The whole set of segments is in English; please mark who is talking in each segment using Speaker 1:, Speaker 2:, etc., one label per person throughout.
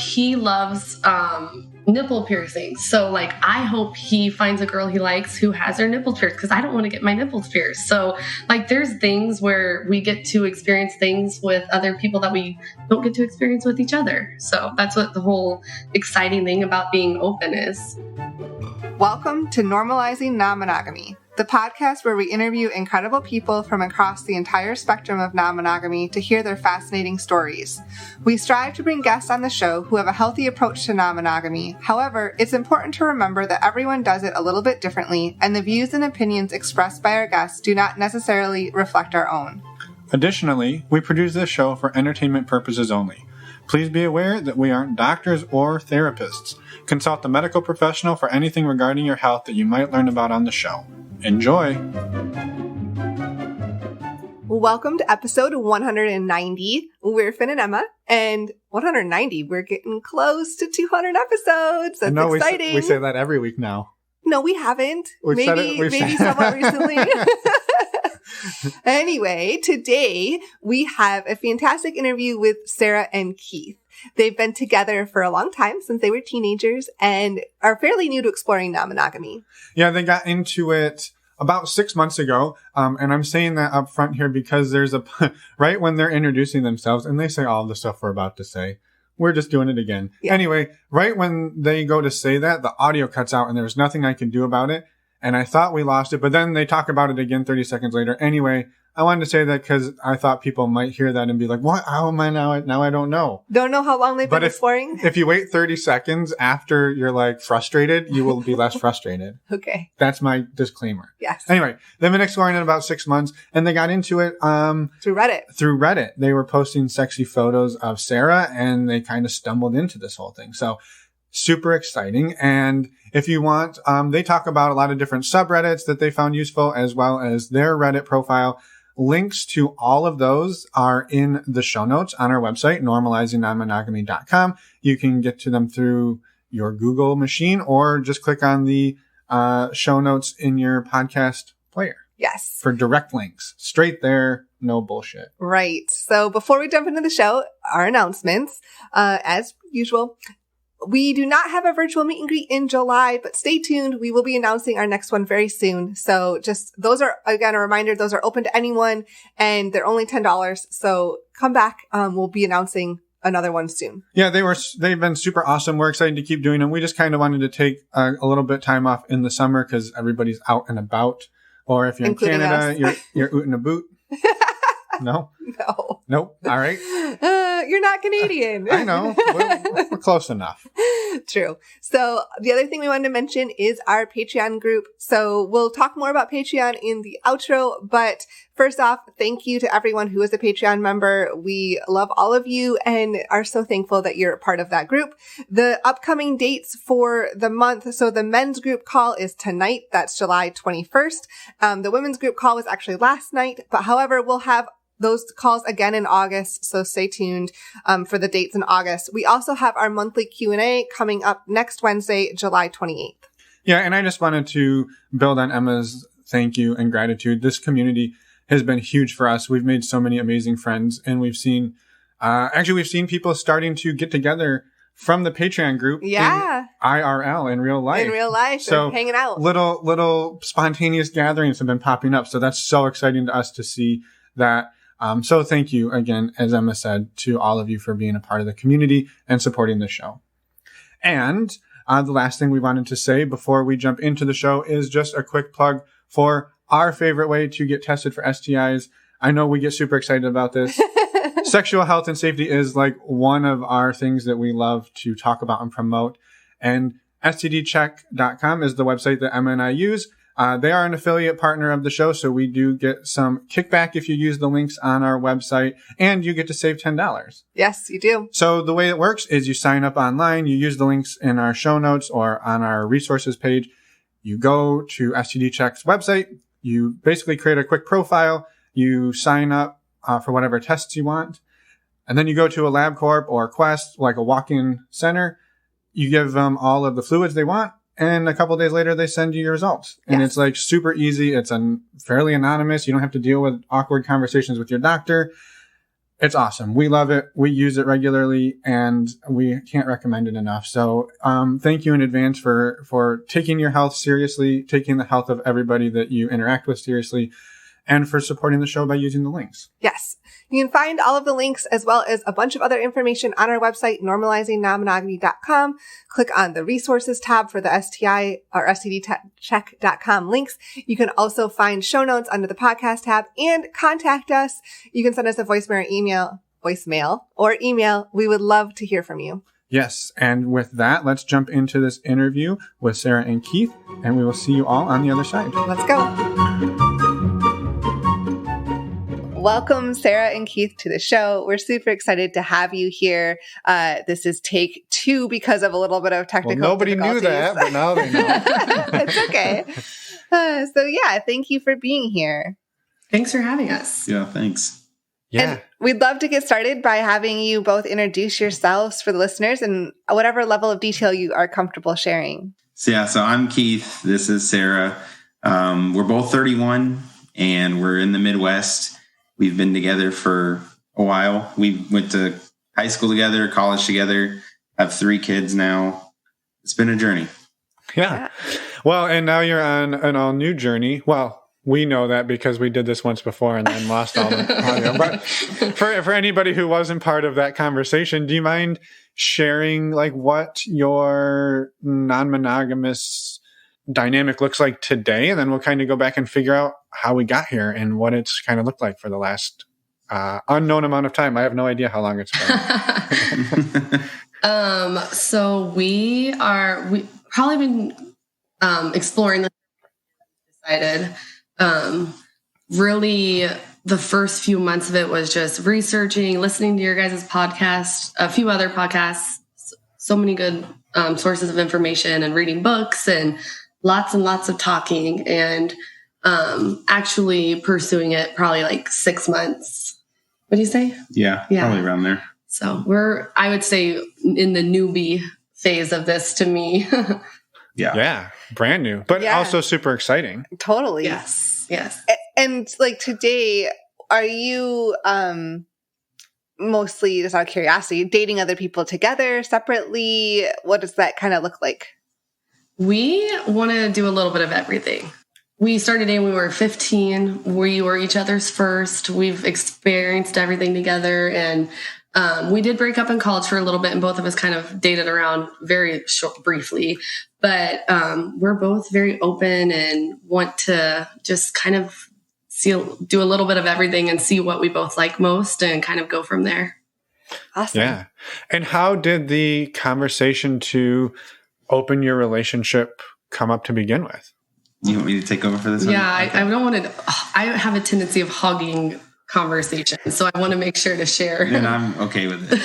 Speaker 1: he loves nipple piercings. So like, I hope he finds a girl he likes who has her nipples pierced, because I don't want to get my nipples pierced. So like, there's things where we get to experience things with other people that we don't get to experience with each other. So that's what the whole exciting thing about being open is.
Speaker 2: Welcome to Normalizing Non-Monogamy, the podcast where we interview incredible people from across the entire spectrum of non-monogamy to hear their fascinating stories. We strive to bring guests on the show who have a healthy approach to non-monogamy. However, it's important to remember that everyone does it a little bit differently, and the views and opinions expressed by our guests do not necessarily reflect our own.
Speaker 3: Additionally, we produce this show for entertainment purposes only. Please be aware that we aren't doctors or therapists. Consult a medical professional for anything regarding your health that you might learn about on the show. Enjoy!
Speaker 2: Welcome to episode 190. We're Finn and Emma, and 190, we're getting close to 200 episodes. That's exciting.
Speaker 3: We say that every week now.
Speaker 2: No, we haven't. Maybe somewhat recently. Anyway, today we have a fantastic interview with Sarah and Keith. They've been together for a long time, since they were teenagers, and are fairly new to exploring non-monogamy.
Speaker 3: Yeah, they got into it about 6 months ago. And I'm saying that up front here because there's right when they're introducing themselves and they say all the stuff we're about to say, we're just doing it again. Yeah. Anyway, right when they go to say that, the audio cuts out and there's nothing I can do about it. And I thought we lost it, but then they talk about it again 30 seconds later. Anyway, I wanted to say that because I thought people might hear that and be like, what? How am I now? Now I don't know.
Speaker 2: Don't know how long they've been exploring?
Speaker 3: If you wait 30 seconds after you're like frustrated, you will be less frustrated.
Speaker 2: Okay.
Speaker 3: That's my disclaimer.
Speaker 2: Yes.
Speaker 3: Anyway, they've been exploring it about 6 months and they got into it,
Speaker 2: through Reddit.
Speaker 3: They were posting sexy photos of Sarah and they kind of stumbled into this whole thing. So super exciting. And if you want, they talk about a lot of different subreddits that they found useful, as well as their Reddit profile. Links to all of those are in the show notes on our website, normalizingnonmonogamy.com. You can get to them through your Google machine or just click on the show notes in your podcast player.
Speaker 2: Yes.
Speaker 3: For direct links. Straight there. No bullshit.
Speaker 2: Right. So before we jump into the show, our announcements, as usual. We do not have a virtual meet and greet in July, but stay tuned. We will be announcing our next one very soon. So just, those are, again, a reminder, those are open to anyone and they're only $10. So come back. We'll be announcing another one soon. Yeah,
Speaker 3: they've been super awesome. We're excited to keep doing them. We just kind of wanted to take a little bit time off in the summer because everybody's out and about. Or if you're including in Canada, you're oot in a boot. No?
Speaker 2: No.
Speaker 3: Nope. All right.
Speaker 2: You're not Canadian.
Speaker 3: I know. We're close enough.
Speaker 2: True. So the other thing we wanted to mention is our Patreon group. So we'll talk more about Patreon in the outro. But first off, thank you to everyone who is a Patreon member. We love all of you and are so thankful that you're a part of that group. The upcoming dates for the month. So the men's group call is tonight. That's July 21st. The women's group call was actually last night. But however, we'll have those calls again in August, so stay tuned for the dates in August. We also have our monthly Q&A coming up next Wednesday, July 28th.
Speaker 3: Yeah, and I just wanted to build on Emma's thank you and gratitude. This community has been huge for us. We've made so many amazing friends, and we've seen people starting to get together from the Patreon group.
Speaker 2: Yeah.
Speaker 3: In IRL, in real life.
Speaker 2: In real life, so hanging out.
Speaker 3: Little spontaneous gatherings have been popping up, so that's so exciting to us to see that. So thank you again, as Emma said, to all of you for being a part of the community and supporting the show. And the last thing we wanted to say before we jump into the show is just a quick plug for our favorite way to get tested for STIs. I know we get super excited about this. Sexual health and safety is like one of our things that we love to talk about and promote. And stdcheck.com is the website that Emma and I use. They are an affiliate partner of the show, so we do get some kickback if you use the links on our website, and you get to save $10.
Speaker 2: Yes, you do.
Speaker 3: So the way it works is you sign up online, you use the links in our show notes or on our resources page. You go to STD Check's website, you basically create a quick profile, you sign up for whatever tests you want, and then you go to a LabCorp or Quest, like a walk-in center. You give them all of the fluids they want, and a couple of days later, they send you your results. And It's like super easy. It's fairly anonymous. You don't have to deal with awkward conversations with your doctor. It's awesome. We love it. We use it regularly, and we can't recommend it enough. So, thank you in advance for taking your health seriously, taking the health of everybody that you interact with seriously, and for supporting the show by using the links.
Speaker 2: Yes. You can find all of the links as well as a bunch of other information on our website, normalizingnonmonogamy.com. Click on the resources tab for the STI or STDcheck.com links. You can also find show notes under the podcast tab and contact us. You can send us a voicemail or email. We would love to hear from you.
Speaker 3: Yes. And with that, let's jump into this interview with Sarah and Keith, and we will see you all on the other side.
Speaker 2: Let's go. Welcome, Sarah and Keith, to the show. We're super excited to have you here. This is take 2 because of a little bit of technical
Speaker 3: nobody knew that, but now they know.
Speaker 2: It's okay. Thank you for being here.
Speaker 1: Thanks for having us.
Speaker 4: Yeah, thanks.
Speaker 3: Yeah.
Speaker 2: And we'd love to get started by having you both introduce yourselves for the listeners and whatever level of detail you are comfortable sharing.
Speaker 4: So I'm Keith. This is Sarah. We're both 31 and we're in the Midwest. We've been together for a while. We went to high school together, college together, have 3 kids now. It's been a journey.
Speaker 3: Yeah. Well, and now you're on an all new journey. Well, we know that because we did this once before and then lost all the audio. But for anybody who wasn't part of that conversation, do you mind sharing like what your non-monogamous dynamic looks like today? And then we'll kind of go back and figure out how we got here and what it's kind of looked like for the last unknown amount of time. I have no idea how long it's been.
Speaker 1: So we probably been exploring this. Decided really the first few months of it was just researching, listening to your guys' podcast, a few other podcasts, so many good sources of information, and reading books and lots of talking, and actually pursuing it probably like 6 months. What do you say?
Speaker 4: Yeah, probably around there.
Speaker 1: So I would say in the newbie phase of this to me.
Speaker 4: Yeah.
Speaker 3: Brand new, but also super exciting.
Speaker 2: Totally.
Speaker 1: Yes.
Speaker 2: And like today, are you mostly, just out of curiosity, dating other people together, separately? What does that kind of look like?
Speaker 1: We want to do a little bit of everything. We started dating when we were 15. We were each other's first. We've experienced everything together. And we did break up in college for a little bit, and both of us kind of dated around very briefly. But we're both very open and want to just kind of do a little bit of everything and see what we both like most and kind of go from there.
Speaker 2: Awesome.
Speaker 3: Yeah. And how did the conversation to open your relationship come up to begin with?
Speaker 4: You want me to take over for this one?
Speaker 1: Yeah, I don't want to. I have a tendency of hogging conversation, so I want to make sure to share.
Speaker 4: And I'm okay with it.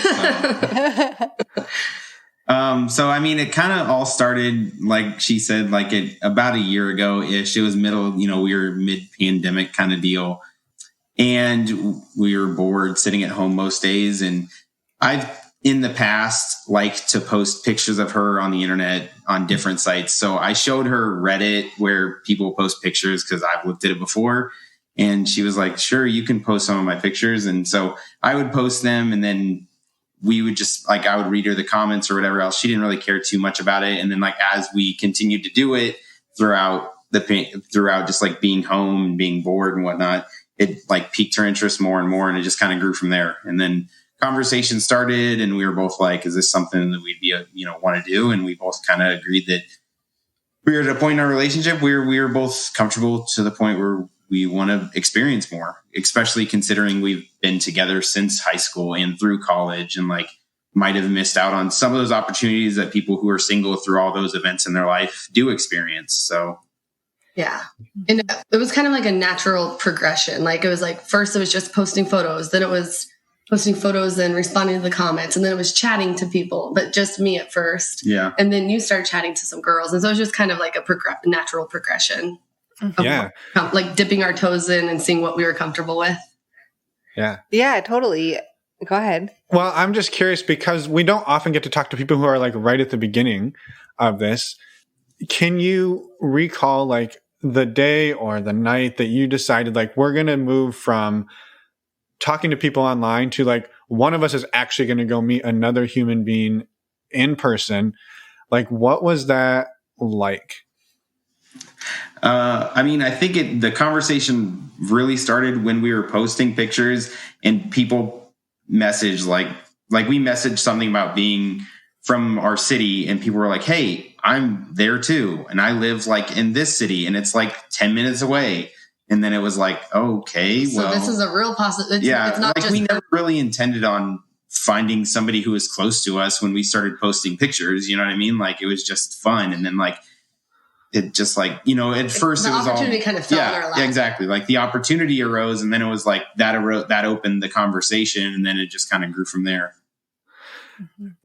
Speaker 4: So I mean, it kind of all started, like she said, like about a year ago-ish. It was we were mid-pandemic kind of deal. And we were bored sitting at home most days. And I've, in the past, liked to post pictures of her on the internet on different sites. So I showed her Reddit where people post pictures because I've looked at it before. And she was like, sure, you can post some of my pictures. And so I would post them, and then we would just I would read her the comments or whatever else. She didn't really care too much about it. And then as we continued to do it throughout just being home and being bored and whatnot, it piqued her interest more and more. And it just kind of grew from there. And then conversation started, and we were both like, is this something that we'd be, want to do? And we both kind of agreed that we were at a point in our relationship where we were both comfortable to the point where we want to experience more, especially considering we've been together since high school and through college, and might have missed out on some of those opportunities that people who are single through all those events in their life do experience. So.
Speaker 1: Yeah. And it was kind of like a natural progression. It was first it was just posting photos, then it was posting photos and responding to the comments, and then it was chatting to people, but just me at first.
Speaker 4: Yeah.
Speaker 1: And then you started chatting to some girls. And so it was just kind of like a natural progression.
Speaker 3: Yeah.
Speaker 1: Dipping our toes in and seeing what we were comfortable with.
Speaker 3: Yeah.
Speaker 2: Yeah, totally. Go ahead.
Speaker 3: Well, I'm just curious because we don't often get to talk to people who are right at the beginning of this. Can you recall the day or the night that you decided we're going to move from talking to people online to like, one of us is actually going to go meet another human being in person. Like, what was that like?
Speaker 4: I mean, I think the conversation really started when we were posting pictures and people messaged like we messaged something about being from our city, and people were like, hey, I'm there too. And I live like in this city and it's like 10 minutes away. And then it was like, okay,
Speaker 1: so
Speaker 4: well,
Speaker 1: this is a real possibility.
Speaker 4: Yeah.
Speaker 1: It's not
Speaker 4: like
Speaker 1: just
Speaker 4: we never really intended on finding somebody who was close to us when we started posting pictures. You know what I mean? Like, it was just fun. And then like, it just like, you know, at first
Speaker 1: the
Speaker 4: it was
Speaker 1: opportunity
Speaker 4: all
Speaker 1: kind of fell in our lap.
Speaker 4: Yeah, exactly. Like the opportunity arose, and then it was like that opened the conversation, and then it just kind of grew from there.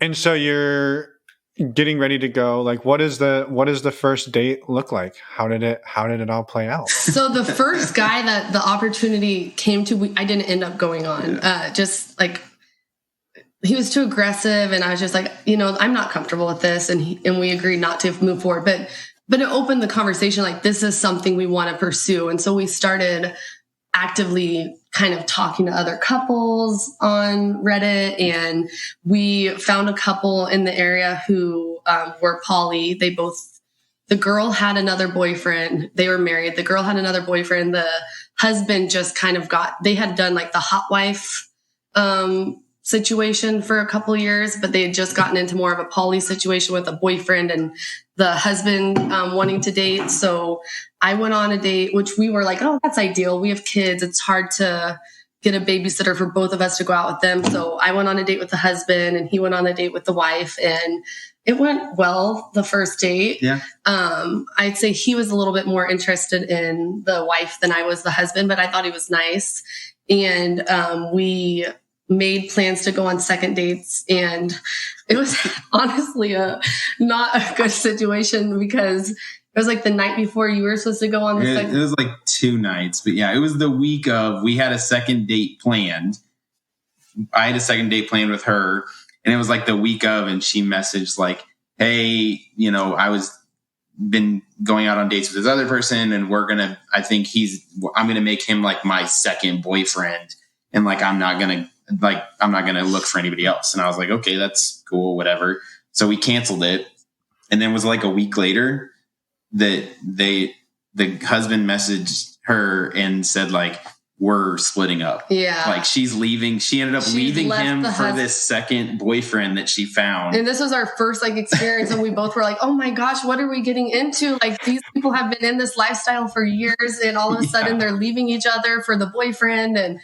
Speaker 3: And so you're getting ready to go. Like, what does the first date look like? How did it all play out?
Speaker 1: So the first guy that the opportunity came to, I didn't end up going on. Just like, he was too aggressive, and I was just like, you know, I'm not comfortable with this, and we agreed not to move forward. But it opened the conversation like, this is something we want to pursue. And so we started actively kind of talking to other couples on Reddit, and we found a couple in the area who were poly. The girl had another boyfriend. They were married. The girl had another boyfriend. The husband just kind of they had done like the hot wife situation for a couple years, but they had just gotten into more of a poly situation with a boyfriend and the husband wanting to date. So I went on a date, which we were like, oh, that's ideal. We have kids. It's hard to get a babysitter for both of us to go out with them. So I went on a date with the husband, and he went on a date with the wife, and it went well the first date.
Speaker 4: Yeah.
Speaker 1: I'd say he was a little bit more interested in the wife than I was the husband, but I thought he was nice. And we made plans to go on second dates, and it was honestly not a good situation, because it was like the night before you were supposed to go on the second.
Speaker 4: It was like 2 nights, but yeah, it was the week of. We had a second date planned. I had a second date planned with her, and it was like the week of, and she messaged like, hey, you know, been going out on dates with this other person, and I'm gonna make him like my second boyfriend, and like I'm not gonna look for anybody else. And I was like, okay, that's cool, whatever. So we canceled it. And then it was like a week later that the husband messaged her and said like, we're splitting up.
Speaker 1: Yeah.
Speaker 4: Like she's leaving. She ended up leaving him for this second boyfriend that she found.
Speaker 1: And this was our first like experience. And we both were like, oh my gosh, what are we getting into? Like, these people have been in this lifestyle for years, and all of a sudden they're leaving each other for the boyfriend. And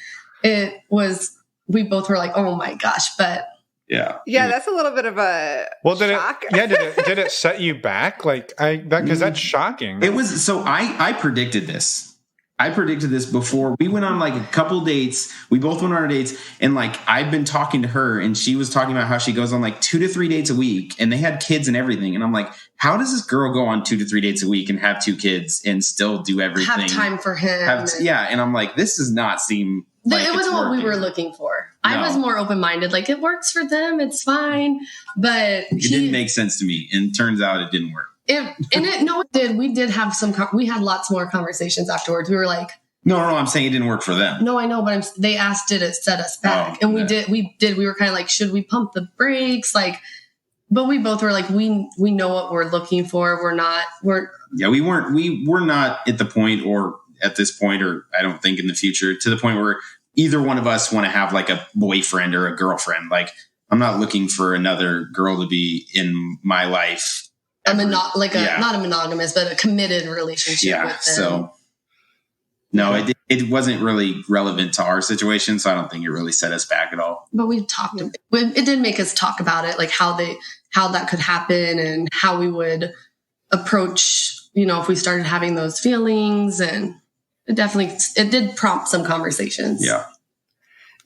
Speaker 1: we both were like, oh my gosh, but
Speaker 4: yeah,
Speaker 2: that's a little bit of a shock.
Speaker 3: Did it set you back? Like because that's shocking.
Speaker 4: It was. So I predicted this. I predicted this before we went on like a couple dates. We both went on our dates, and like I've been talking to her, and she was talking about how she goes on like 2 to 3 dates a week, and they had kids and everything. And I'm like, how does this girl go on 2 to 3 dates a week and have 2 kids and still do everything?
Speaker 1: Have time for him.
Speaker 4: And I'm like, this does not seem. Like
Speaker 1: it wasn't what we were looking for. No. I was more open-minded. Like, it works for them. It's fine. But
Speaker 4: it didn't make sense to me. And turns out it didn't work.
Speaker 1: It did. We did have we had lots more conversations afterwards. We were like,
Speaker 4: no, I'm saying it didn't work for them.
Speaker 1: No, I know. But they asked, did it set us back? And we did. We were kind of like, should we pump the brakes? Like, but we both were like, we know what we're looking for. We we're not at the point, or at this point, or I don't think in the future, to the point where either one of us want to have like a boyfriend or a girlfriend. Like, I'm not looking for another girl to be in my life. Not a monogamous, but a committed relationship with them.
Speaker 4: So no, it wasn't really relevant to our situation. So I don't think it really set us back at all.
Speaker 1: But we talked, it did make us talk about it, like how that could happen and how we would approach, if we started having those feelings, and it did prompt some conversations.
Speaker 4: Yeah.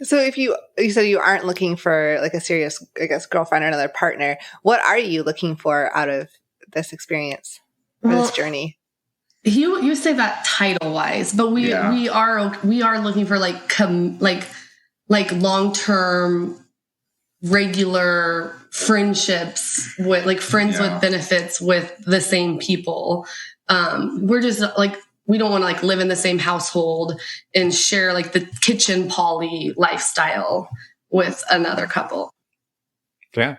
Speaker 2: So if you said you aren't looking for like a serious, I guess, girlfriend or another partner, what are you looking for out of this experience or this journey?
Speaker 1: You say that title wise, but we are looking for like long-term regular friendships with friends with benefits with the same people. We're just like, we don't want to like live in the same household and share like the kitchen poly lifestyle with another couple.
Speaker 3: Yeah.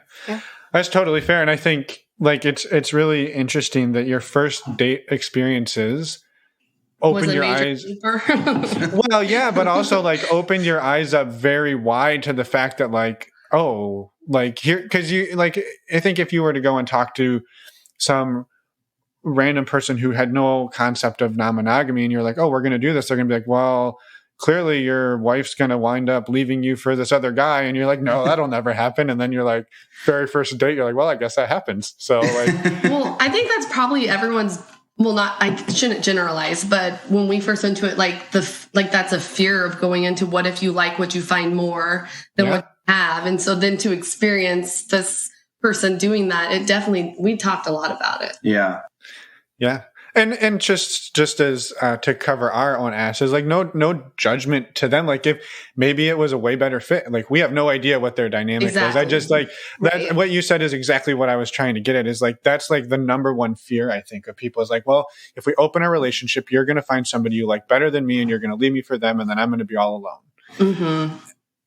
Speaker 3: That's totally fair. And I think like it's really interesting that your first date experiences open your eyes. Well, yeah, but also like open your eyes up very wide to the fact that like, oh, like here, because you like, I think if you were to go and talk to some random person who had no concept of non-monogamy and you're like, oh, we're going to do this, they're going to be like, well, clearly your wife's going to wind up leaving you for this other guy. And you're like, no, that'll never happen. And then you're like, very first date, you're like, well, I guess that happens. So like,
Speaker 1: well, I think that's probably everyone's. Well, I shouldn't generalize, but when we first went into it, that's a fear of going into what if you like what you find more than what you have. And so then to experience this person doing that, it definitely, we talked a lot about it.
Speaker 4: Yeah.
Speaker 3: Yeah. And just as to cover our own asses, like no judgment to them. Like if maybe it was a way better fit, like we have no idea what their dynamic was. I just like that. What you said is exactly what I was trying to get at. Is like that's like the number one fear I think of people is like, well, if we open our relationship, you're going to find somebody you like better than me, and you're going to leave me for them, and then I'm going to be all alone.
Speaker 1: Mm-hmm.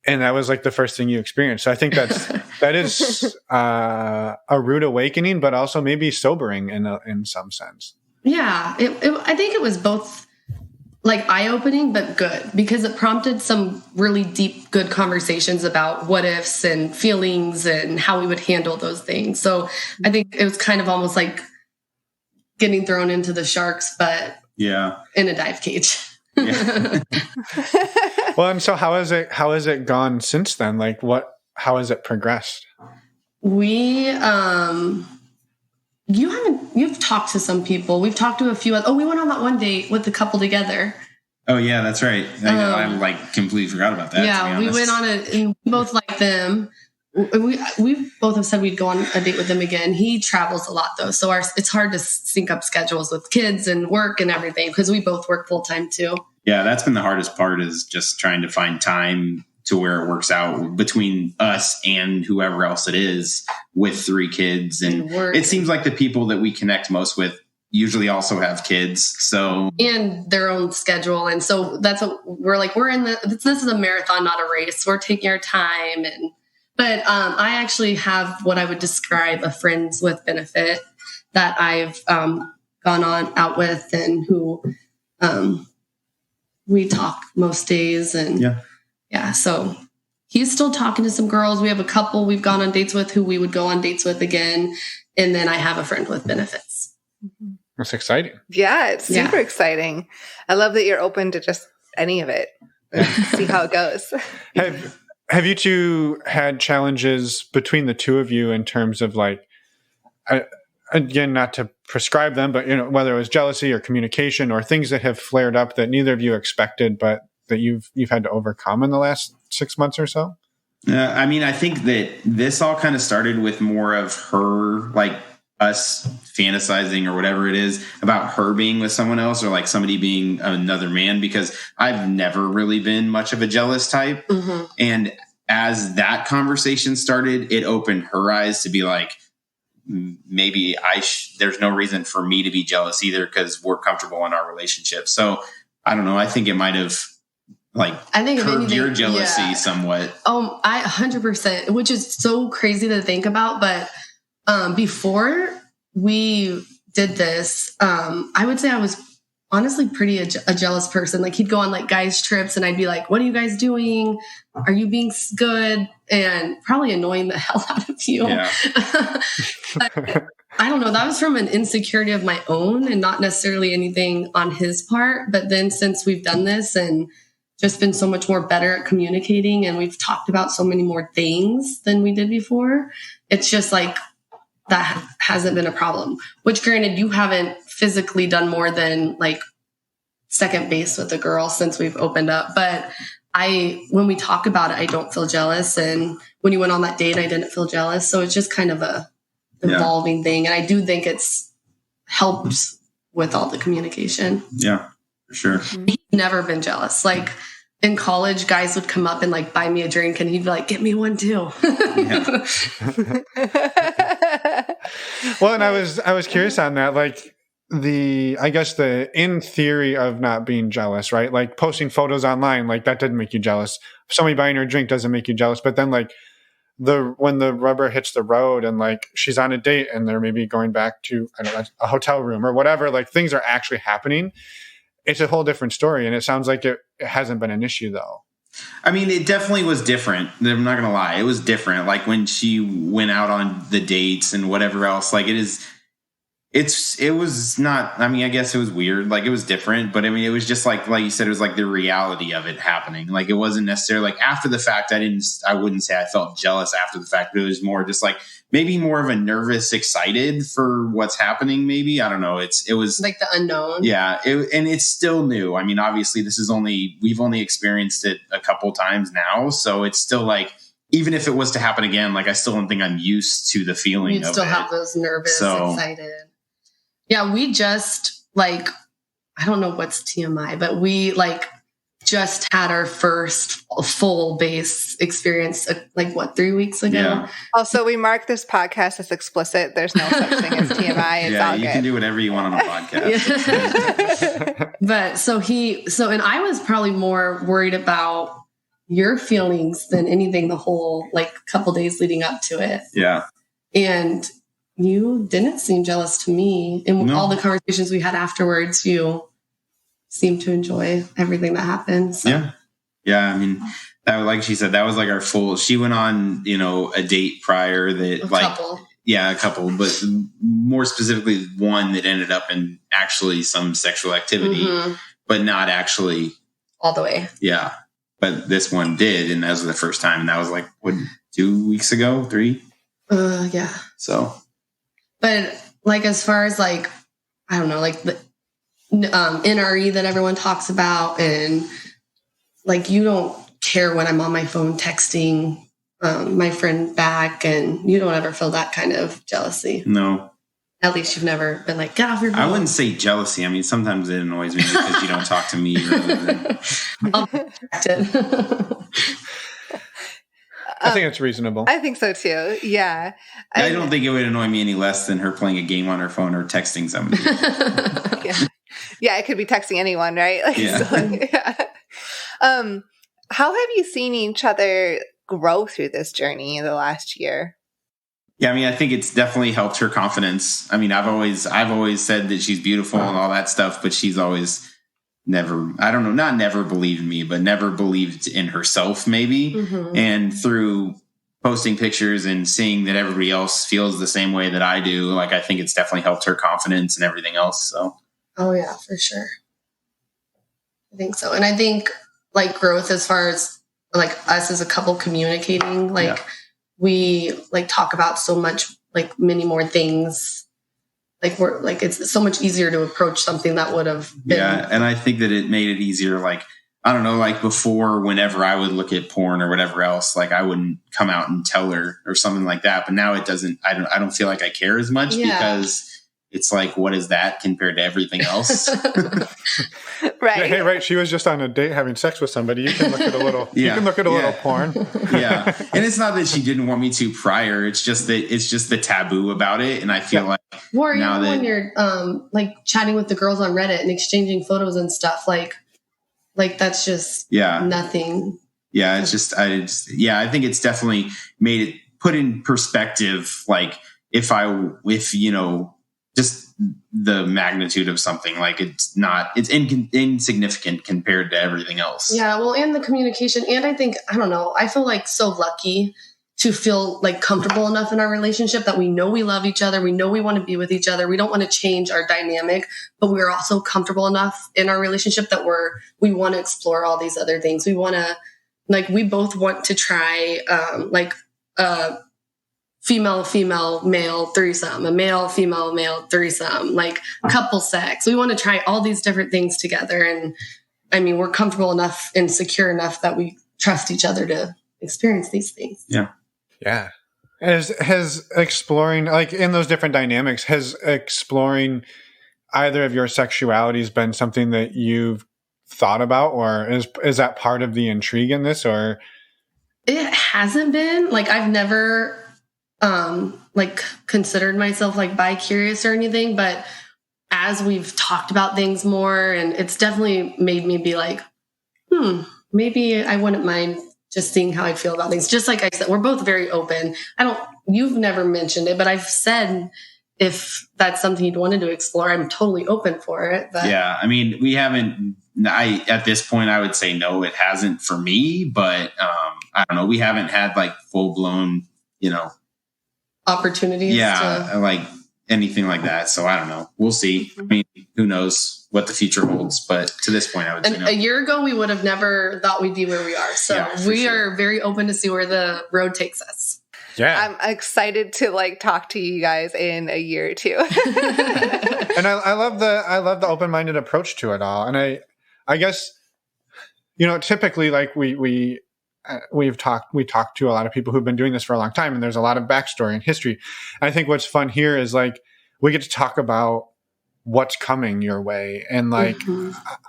Speaker 3: And that was like the first thing you experienced. So I think that is a rude awakening, but also maybe sobering in some sense.
Speaker 1: Yeah, I think it was both like eye-opening, but good because it prompted some really deep, good conversations about what ifs and feelings and how we would handle those things. So I think it was kind of almost like getting thrown into the sharks, but in a dive cage.
Speaker 3: Yeah. Well, and so how has it gone since then? Like how has it progressed?
Speaker 1: You've talked to some people. We've talked to a few. We went on that one date with the couple together.
Speaker 4: Oh yeah, that's right. I like completely forgot about that.
Speaker 1: Yeah, we went on it and we both like them. We both have said we'd go on a date with them again. He travels a lot though. So it's hard to sync up schedules with kids and work and everything because we both work full time too. Yeah,
Speaker 4: that's been the hardest part is just trying to find time to where it works out between us and whoever else it is with 3 kids. And it seems like the people that we connect most with usually also have kids. So
Speaker 1: and their own schedule. And so that's what we're like, this is a marathon, not a race. We're taking our time. But I actually have what I would describe a friends with benefit that I've gone out with and who we talk most days. And yeah, so he's still talking to some girls. We have a couple we've gone on dates with who we would go on dates with again. And then I have a friend with benefits.
Speaker 3: That's exciting.
Speaker 2: Yeah, it's super exciting. I love that you're open to just any of it. See how it goes.
Speaker 3: Have you two had challenges between the two of you in terms of like, again, not to prescribe them, but whether it was jealousy or communication or things that have flared up that neither of you expected, but that you've had to overcome in the last 6 months or so?
Speaker 4: I mean, I think that this all kind of started with more of her, like us fantasizing or whatever it is about her being with someone else or like somebody being another man, because I've never really been much of a jealous type. Mm-hmm. And as that conversation started, it opened her eyes to be like, maybe there's no reason for me to be jealous either because we're comfortable in our relationship. So I don't know. I think it might have curbed your jealousy somewhat.
Speaker 1: I 100%, which is so crazy to think about. But before we did this, I would say I was honestly pretty a jealous person. Like he'd go on like guys trips and I'd be like, what are you guys doing? Are you being good? And probably annoying the hell out of you. Yeah. I don't know. That was from an insecurity of my own and not necessarily anything on his part. But then since we've done this and just been so much more better at communicating and we've talked about so many more things than we did before, it's just like that hasn't been a problem. Which granted, you haven't physically done more than like second base with a girl since we've opened up. But when we talk about it, I don't feel jealous. And when you went on that date, I didn't feel jealous. So it's just kind of a evolving thing. And I do think it's helps with all the communication.
Speaker 4: Yeah, for sure.
Speaker 1: He's never been jealous. Like in college, guys would come up and like buy me a drink and he'd be like, get me one too.
Speaker 3: Well, and I was curious on that. Like I guess the in theory of not being jealous, right? Like posting photos online, like that didn't make you jealous. Somebody buying her a drink doesn't make you jealous. But then like when the rubber hits the road and like she's on a date and they're maybe going back to, I don't know, a hotel room or whatever, like things are actually happening. It's a whole different story. And it sounds like it hasn't been an issue though.
Speaker 4: I mean, it definitely was different. I'm not going to lie. It was different. Like when she went out on the dates and whatever else, like it was not, I mean, I guess it was weird. Like it was different, but I mean, it was just like you said, it was like the reality of it happening. Like it wasn't necessarily like after the fact. I wouldn't say I felt jealous after the fact, but it was more just like maybe more of a nervous, excited for what's happening. Maybe, I don't know. It was
Speaker 1: like the unknown.
Speaker 4: Yeah. And it's still new. I mean, obviously we've only experienced it a couple times now. So it's still like, even if it was to happen again, like I still don't think I'm used to the feeling of it.
Speaker 1: You'd still have those nervous, excited. Yeah, we just like, I don't know what's TMI, but we like just had our first full base experience, like what, 3 weeks ago?
Speaker 4: Yeah.
Speaker 2: Also, we mark this podcast as explicit. There's no such thing as TMI. It's all
Speaker 4: you
Speaker 2: good.
Speaker 4: can do whatever you want on a podcast.
Speaker 1: Yeah. But and I was probably more worried about your feelings than anything the whole like couple days leading up to it.
Speaker 4: Yeah.
Speaker 1: And you didn't seem jealous to me. In all the conversations we had afterwards, you seemed to enjoy everything that happened. So.
Speaker 4: Yeah. Yeah. I mean, that, like she said, that was like our full, she went on, a date prior that a couple, but more specifically one that ended up in actually some sexual activity, but not actually
Speaker 1: all the way.
Speaker 4: Yeah. But this one did. And that was the first time. And that was like, 2 weeks ago, 3?
Speaker 1: Yeah.
Speaker 4: So.
Speaker 1: But like, as far as like, I don't know, like the NRE that everyone talks about, and like, you don't care when I'm on my phone texting my friend back, and you don't ever feel that kind of jealousy.
Speaker 4: No.
Speaker 1: At least you've never been like, get off your phone.
Speaker 4: I wouldn't say jealousy. I mean, sometimes it annoys me because you don't talk to me.
Speaker 1: I'll protect it.
Speaker 3: I think it's reasonable.
Speaker 2: I think so too. Yeah.
Speaker 4: I don't think it would annoy me any less than her playing a game on her phone or texting somebody.
Speaker 2: Yeah, it could be texting anyone, right? Like,
Speaker 4: yeah.
Speaker 2: How have you seen each other grow through this journey in the last year?
Speaker 4: Yeah, I mean, I think it's definitely helped her confidence. I mean, I've always said that she's beautiful and all that stuff, but she's always not never believed me, but never believed in herself, maybe. Mm-hmm. And through posting pictures and seeing that everybody else feels the same way that I do, like, I think it's definitely helped her confidence and everything else. So.
Speaker 1: Oh yeah, for sure. I think so. And I think like growth as far as like us as a couple communicating, like we like talk about so much, like many more things. Like we're like, it's so much easier to approach something that would have been.
Speaker 4: Yeah. And I think that it made it easier. Like, I don't know, like before, whenever I would look at porn or whatever else, like I wouldn't come out and tell her or something like that. But now it doesn't, I don't feel like I care as much because it's like, what is that compared to everything else?
Speaker 2: Right.
Speaker 3: Hey, right. She was just on a date having sex with somebody. You can look at a little, you can look at a little porn.
Speaker 4: Yeah. And it's not that she didn't want me to prior. It's just the taboo about it. And I feel like
Speaker 1: or now even when you're like chatting with the girls on Reddit and exchanging photos and stuff, like that's just nothing.
Speaker 4: Yeah. It's just, I think it's definitely made it put in perspective. Like if just the magnitude of something, like it's insignificant compared to everything else.
Speaker 1: Yeah. Well, and the communication. And I think, I don't know, I feel like so lucky to feel like comfortable enough in our relationship that we know we love each other. We know we want to be with each other. We don't want to change our dynamic, but we're also comfortable enough in our relationship that we want to explore all these other things. We want to, like, we both want to try, female, male threesome, a male, female, male threesome, like couple sex. We want to try all these different things together. And I mean, we're comfortable enough and secure enough that we trust each other to experience these things.
Speaker 4: Yeah.
Speaker 3: Yeah. Has exploring, like in those different dynamics, has exploring either of your sexualities been something that you've thought about, or is that part of the intrigue in this, or?
Speaker 1: It hasn't been. Like, I've never, like considered myself like bi-curious or anything, but as we've talked about things more, and it's definitely made me be like, maybe I wouldn't mind just seeing how I feel about things. Just like I said, we're both very open. You've never mentioned it, but I've said if that's something you'd wanted to explore, I'm totally open for it. But
Speaker 4: yeah, I mean, we haven't, at this point, I would say no, it hasn't for me, but I don't know. We haven't had like full blown,
Speaker 1: opportunities.
Speaker 4: Yeah. Like anything like that. So I don't know. We'll see. I mean, who knows what the future holds, but to this point, I would say no.
Speaker 1: A year ago, we would have never thought we'd be where we are. So
Speaker 4: Yeah,
Speaker 1: we are very open to see where the road takes us.
Speaker 3: Yeah.
Speaker 2: I'm excited to like talk to you guys in a year or two.
Speaker 3: And I love the open-minded approach to it all. And I guess, typically like we talked to a lot of people who've been doing this for a long time, and there's a lot of backstory and history. And I think what's fun here is like, we get to talk about what's coming your way and like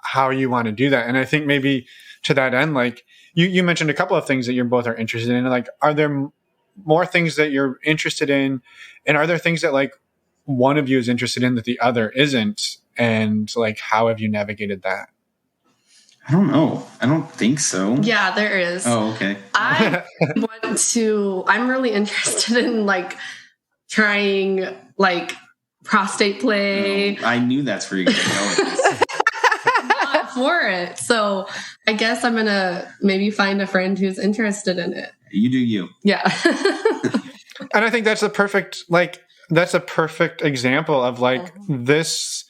Speaker 3: how you want to do that. And I think maybe to that end, like you mentioned a couple of things that you both are interested in. Like, are there more things that you're interested in? And are there things that like one of you is interested in that the other isn't? And like, how have you navigated that?
Speaker 4: I don't know. I don't think so.
Speaker 1: Yeah, there is.
Speaker 4: Oh, okay.
Speaker 1: I'm really interested in like trying like prostate play.
Speaker 4: I knew that's where you're going to go with this.
Speaker 1: Not for it. So I guess I'm going to maybe find a friend who's interested in it.
Speaker 4: You do you.
Speaker 1: Yeah.
Speaker 3: And I think that's a perfect example of like this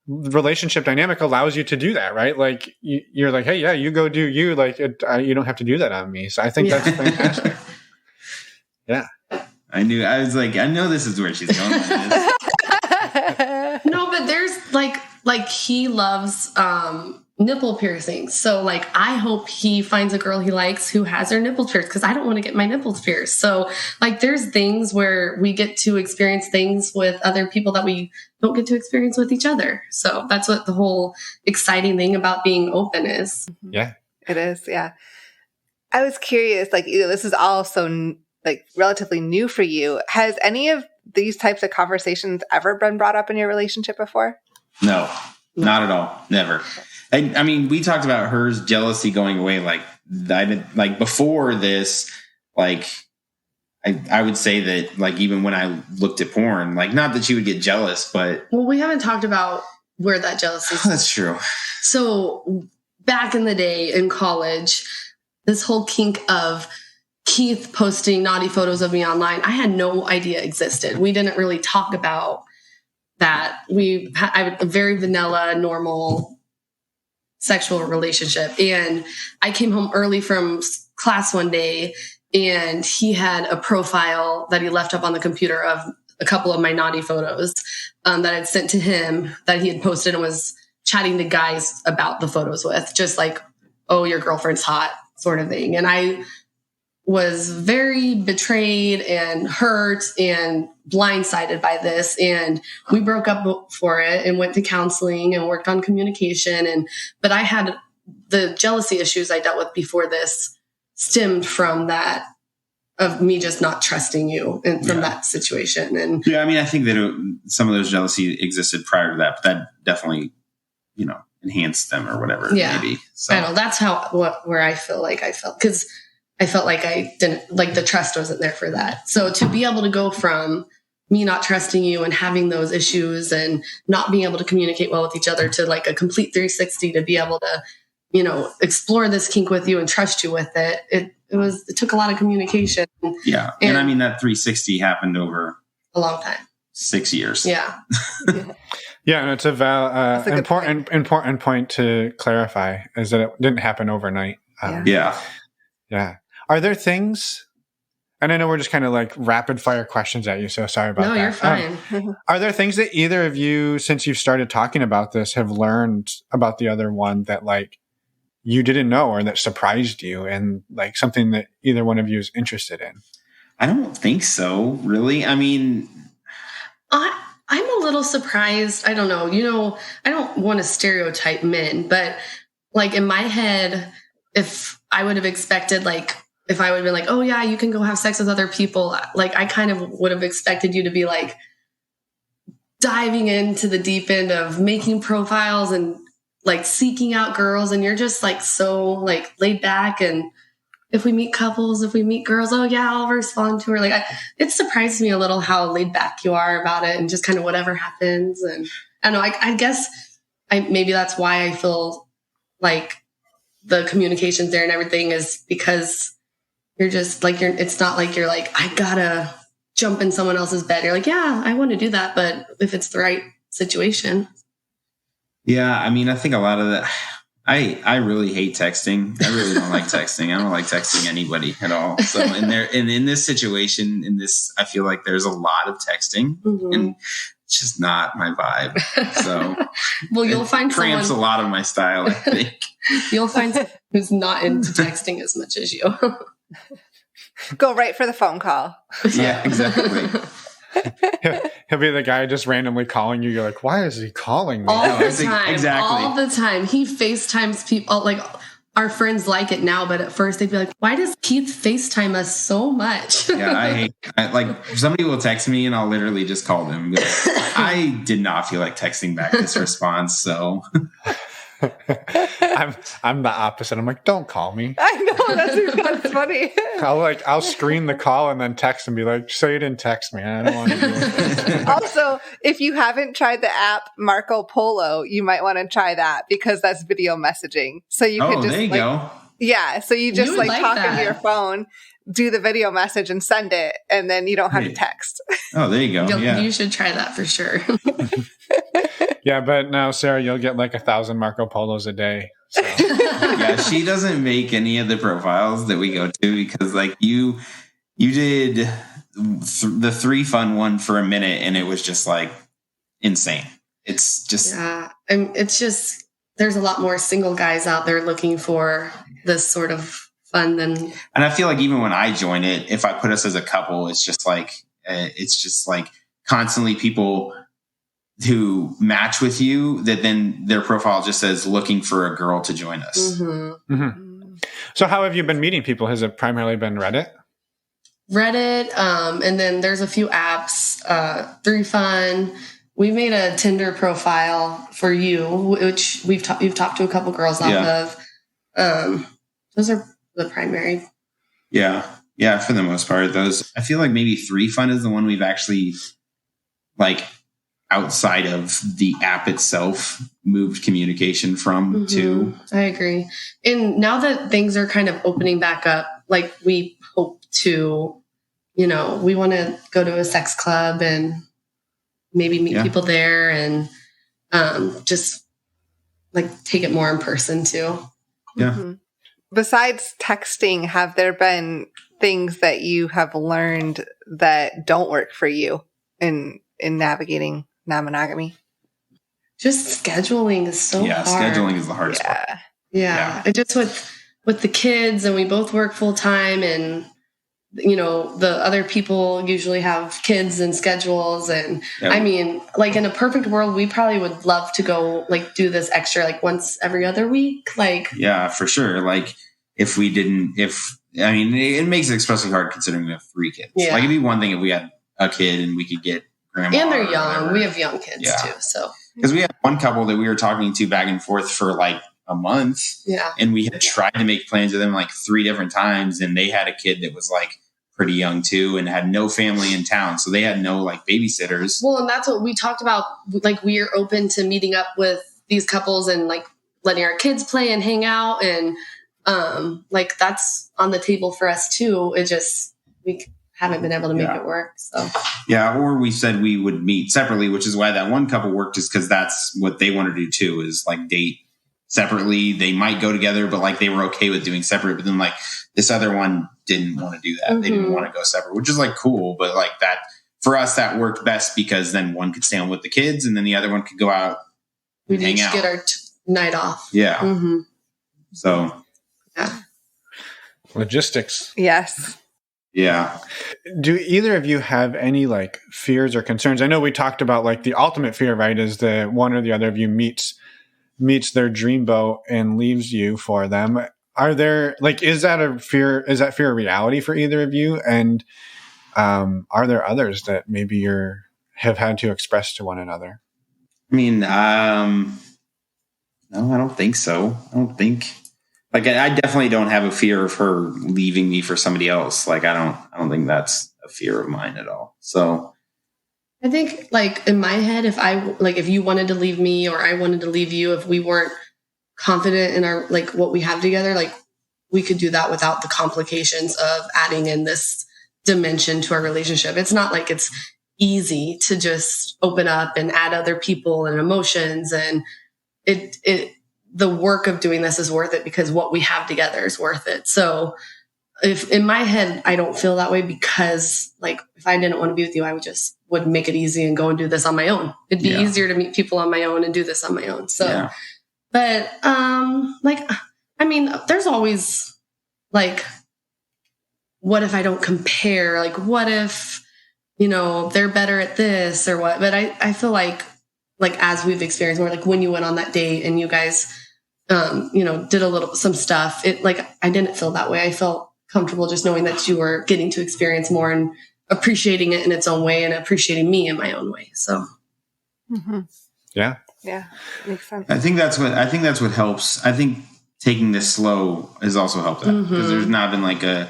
Speaker 3: relationship dynamic allows you to do that, right? Like you're like, hey, yeah, you go do you. Like you don't have to do that on me. So I think that's fantastic. Yeah.
Speaker 4: I know this is where she's going with this.
Speaker 1: No, but there's like he loves nipple piercings. So like I hope he finds a girl he likes who has her nipple pierced, because I don't want to get my nipples pierced. So like there's things where we get to experience things with other people that we don't get to experience with each other. So that's what the whole exciting thing about being open is.
Speaker 3: Yeah.
Speaker 2: It is. Yeah. I was curious, like, this is all so like relatively new for you. Has any of these types of conversations ever been brought up in your relationship before?
Speaker 4: No, not at all. Never. I mean, we talked about her jealousy going away. Like I did, like before this, like I would say that like, even when I looked at porn, like not that she would get jealous, but.
Speaker 1: Well, we haven't talked about where that jealousy is.
Speaker 4: That's true.
Speaker 1: So back in the day in college, this whole kink of Keith posting naughty photos of me online, I had no idea existed. We didn't really talk about that. I had a very vanilla, normal sexual relationship. And I came home early from class one day, and he had a profile that he left up on the computer of a couple of my naughty photos that I'd sent to him, that he had posted, and was chatting to guys about the photos with, just like, oh, your girlfriend's hot sort of thing. And I was very betrayed and hurt and blindsided by this. And we broke up for it and went to counseling and worked on communication. But I had the jealousy issues I dealt with before this stemmed from that, of me just not trusting you, and from that situation. And
Speaker 4: yeah, I mean, I think that some of those jealousy existed prior to that, but that definitely, enhanced them or whatever.
Speaker 1: Yeah.
Speaker 4: Maybe. So.
Speaker 1: I don't know. That's where I feel like I felt, because I felt like I didn't, like, the trust wasn't there for that. So to be able to go from me not trusting you and having those issues and not being able to communicate well with each other to like a complete 360 to be able to, explore this kink with you and trust you with it. It took a lot of communication.
Speaker 4: Yeah. And I mean, that 360 happened over
Speaker 1: a long time.
Speaker 4: 6 years.
Speaker 1: Yeah.
Speaker 3: Yeah, and it's important point to clarify, is that it didn't happen overnight.
Speaker 4: Yeah.
Speaker 3: Are there things, and I know we're just kind of like rapid fire questions at you, so sorry about that.
Speaker 1: No, you're fine.
Speaker 3: Are there things that either of you, since you've started talking about this, have learned about the other one that like you didn't know, or that surprised you, and like something that either one of you is interested in?
Speaker 4: I don't think so, really. I mean,
Speaker 1: I'm a little surprised. I don't know. I don't want to stereotype men, but like in my head, if I would have expected, like, if I would have been like, oh yeah, you can go have sex with other people, like I kind of would have expected you to be like diving into the deep end of making profiles and like seeking out girls, and you're just like so like laid back, and if we meet couples, if we meet girls, oh yeah, I'll respond to her. Like it surprised me a little how laid back you are about it, and just kind of whatever happens. And I don't know, I guess maybe that's why I feel like the communications there and everything is because you're just like, it's not like you're like, I gotta jump in someone else's bed. You're like, yeah, I want to do that, but if it's the right situation.
Speaker 4: Yeah, I mean, I think a lot of that. I really hate texting. I really don't like texting. I don't like texting anybody at all. So in this situation, I feel like there's a lot of texting, and it's just not my vibe. So
Speaker 1: well, you'll find
Speaker 4: cramps a lot of my style, I think.
Speaker 1: You'll find someone who's not into texting as much as you.
Speaker 2: Go right for the phone call.
Speaker 4: Yeah, exactly.
Speaker 3: He'll be the guy just randomly calling you. You're like, why is he calling me?
Speaker 1: All the time.
Speaker 4: Exactly.
Speaker 1: All the time. He FaceTimes people. Like, our friends like it now, but at first they'd be like, why does Keith FaceTime us so much?
Speaker 4: Yeah, like somebody will text me and I'll literally just call them. Like, I did not feel like texting back this response, so...
Speaker 3: I'm the opposite. I'm like, don't call me.
Speaker 2: I know, that's funny.
Speaker 3: I'll screen the call and then text and be like, so you didn't text me. I don't want to do it.
Speaker 2: Also, if you haven't tried the app Marco Polo, you might want to try that because that's video messaging. So you can just
Speaker 4: there you go.
Speaker 2: Yeah, so you just like talk
Speaker 1: that.
Speaker 2: into your phone, do the video message and send it, and then you don't have to text.
Speaker 4: Oh, there you go. Yeah.
Speaker 1: You should try that for sure.
Speaker 3: Yeah, but now, Sarah, you'll get like 1,000 Marco Polos a day. So.
Speaker 4: Yeah, she doesn't make any of the profiles that we go to because like you did the 3 fun one for a minute and it was just like insane. It's just...
Speaker 1: Yeah, it's just, there's a lot more single guys out there looking for this sort of fun than...
Speaker 4: And I feel like even when I join it, if I put us as a couple, it's just like constantly people who match with you that then their profile just says looking for a girl to join us.
Speaker 1: Mm-hmm.
Speaker 3: Mm-hmm. So how have you been meeting people? Has it primarily been Reddit?
Speaker 1: And then there's a few apps, 3Fun. We made a Tinder profile for you, which you've talked to a couple girls off of. Those are the primary.
Speaker 4: Yeah. Yeah. For the most part, those, I feel like maybe 3Fun is the one we've actually like outside of the app itself moved communication from to.
Speaker 1: I agree. And now that things are kind of opening back up, like we hope to, we want to go to a sex club and maybe meet people there and just like take it more in person too.
Speaker 4: Yeah.
Speaker 2: Mm-hmm. Besides texting, have there been things that you have learned that don't work for you in navigating non-monogamy?
Speaker 1: Just scheduling is so hard.
Speaker 4: Yeah, scheduling is the hardest part.
Speaker 1: Yeah. Just with the kids, and we both work full time, and the other people usually have kids and schedules, and I mean, like in a perfect world, we probably would love to go like do this extra like once every other week. Like,
Speaker 4: yeah, for sure. Like it makes it especially hard considering we have 3 kids.
Speaker 1: Yeah.
Speaker 4: Like it'd be one thing if we had a kid and we could get grandma.
Speaker 1: And they're young. We have young kids too. So
Speaker 4: because we had one couple that we were talking to back and forth for like a month.
Speaker 1: Yeah.
Speaker 4: And we had tried to make plans with them like 3 different times, and they had a kid that was like pretty young too and had no family in town, so they had no like babysitters.
Speaker 1: Well, and that's what we talked about, like we're open to meeting up with these couples and like letting our kids play and hang out, and like that's on the table for us too. It just, we haven't been able to make it work. So
Speaker 4: yeah, or we said we would meet separately, which is why that one couple worked, is because that's what they want to do too, is like date separately. They might go together, but like they were okay with doing separate, but then like this other one didn't want to do that. They didn't want to go separate, which is like cool. But like that, for us, that worked best because then one could stay on with the kids and then the other one could go out and hang out.
Speaker 1: Get our night off.
Speaker 4: Yeah.
Speaker 1: Mm-hmm.
Speaker 4: So.
Speaker 1: Yeah.
Speaker 3: Logistics.
Speaker 2: Yes.
Speaker 4: Yeah.
Speaker 3: Do either of you have any like fears or concerns? I know we talked about like the ultimate fear, right? Is that one or the other of you meets their dreamboat and leaves you for them. Are there like, is that fear a reality for either of you? And are there others that maybe you're have had to express to one another?
Speaker 4: I mean, no, I don't think so. I don't think, like, I definitely don't have a fear of her leaving me for somebody else. Like, I don't think that's a fear of mine at all. So
Speaker 1: I think, like, in my head, if you wanted to leave me or I wanted to leave you, if we weren't confident in our, like, what we have together, like, we could do that without the complications of adding in this dimension to our relationship. It's not like it's easy to just open up and add other people and emotions, and the work of doing this is worth it because what we have together is worth it. So if in my head, I don't feel that way because, like, if I didn't want to be with you, I would make it easy and go and do this on my own. It'd be easier to meet people on my own and do this on my own. So, but, like, I mean, there's always, like, what if I don't compare? Like, what if, they're better at this or what? But I feel like as we've experienced more, like when you went on that date and you guys, did some stuff, I didn't feel that way. I felt comfortable just knowing that you were getting to experience more and appreciating it in its own way and appreciating me in my own way. So,
Speaker 2: yeah, makes sense.
Speaker 4: I think that's what helps. I think taking this slow has also helped that because there's not been like a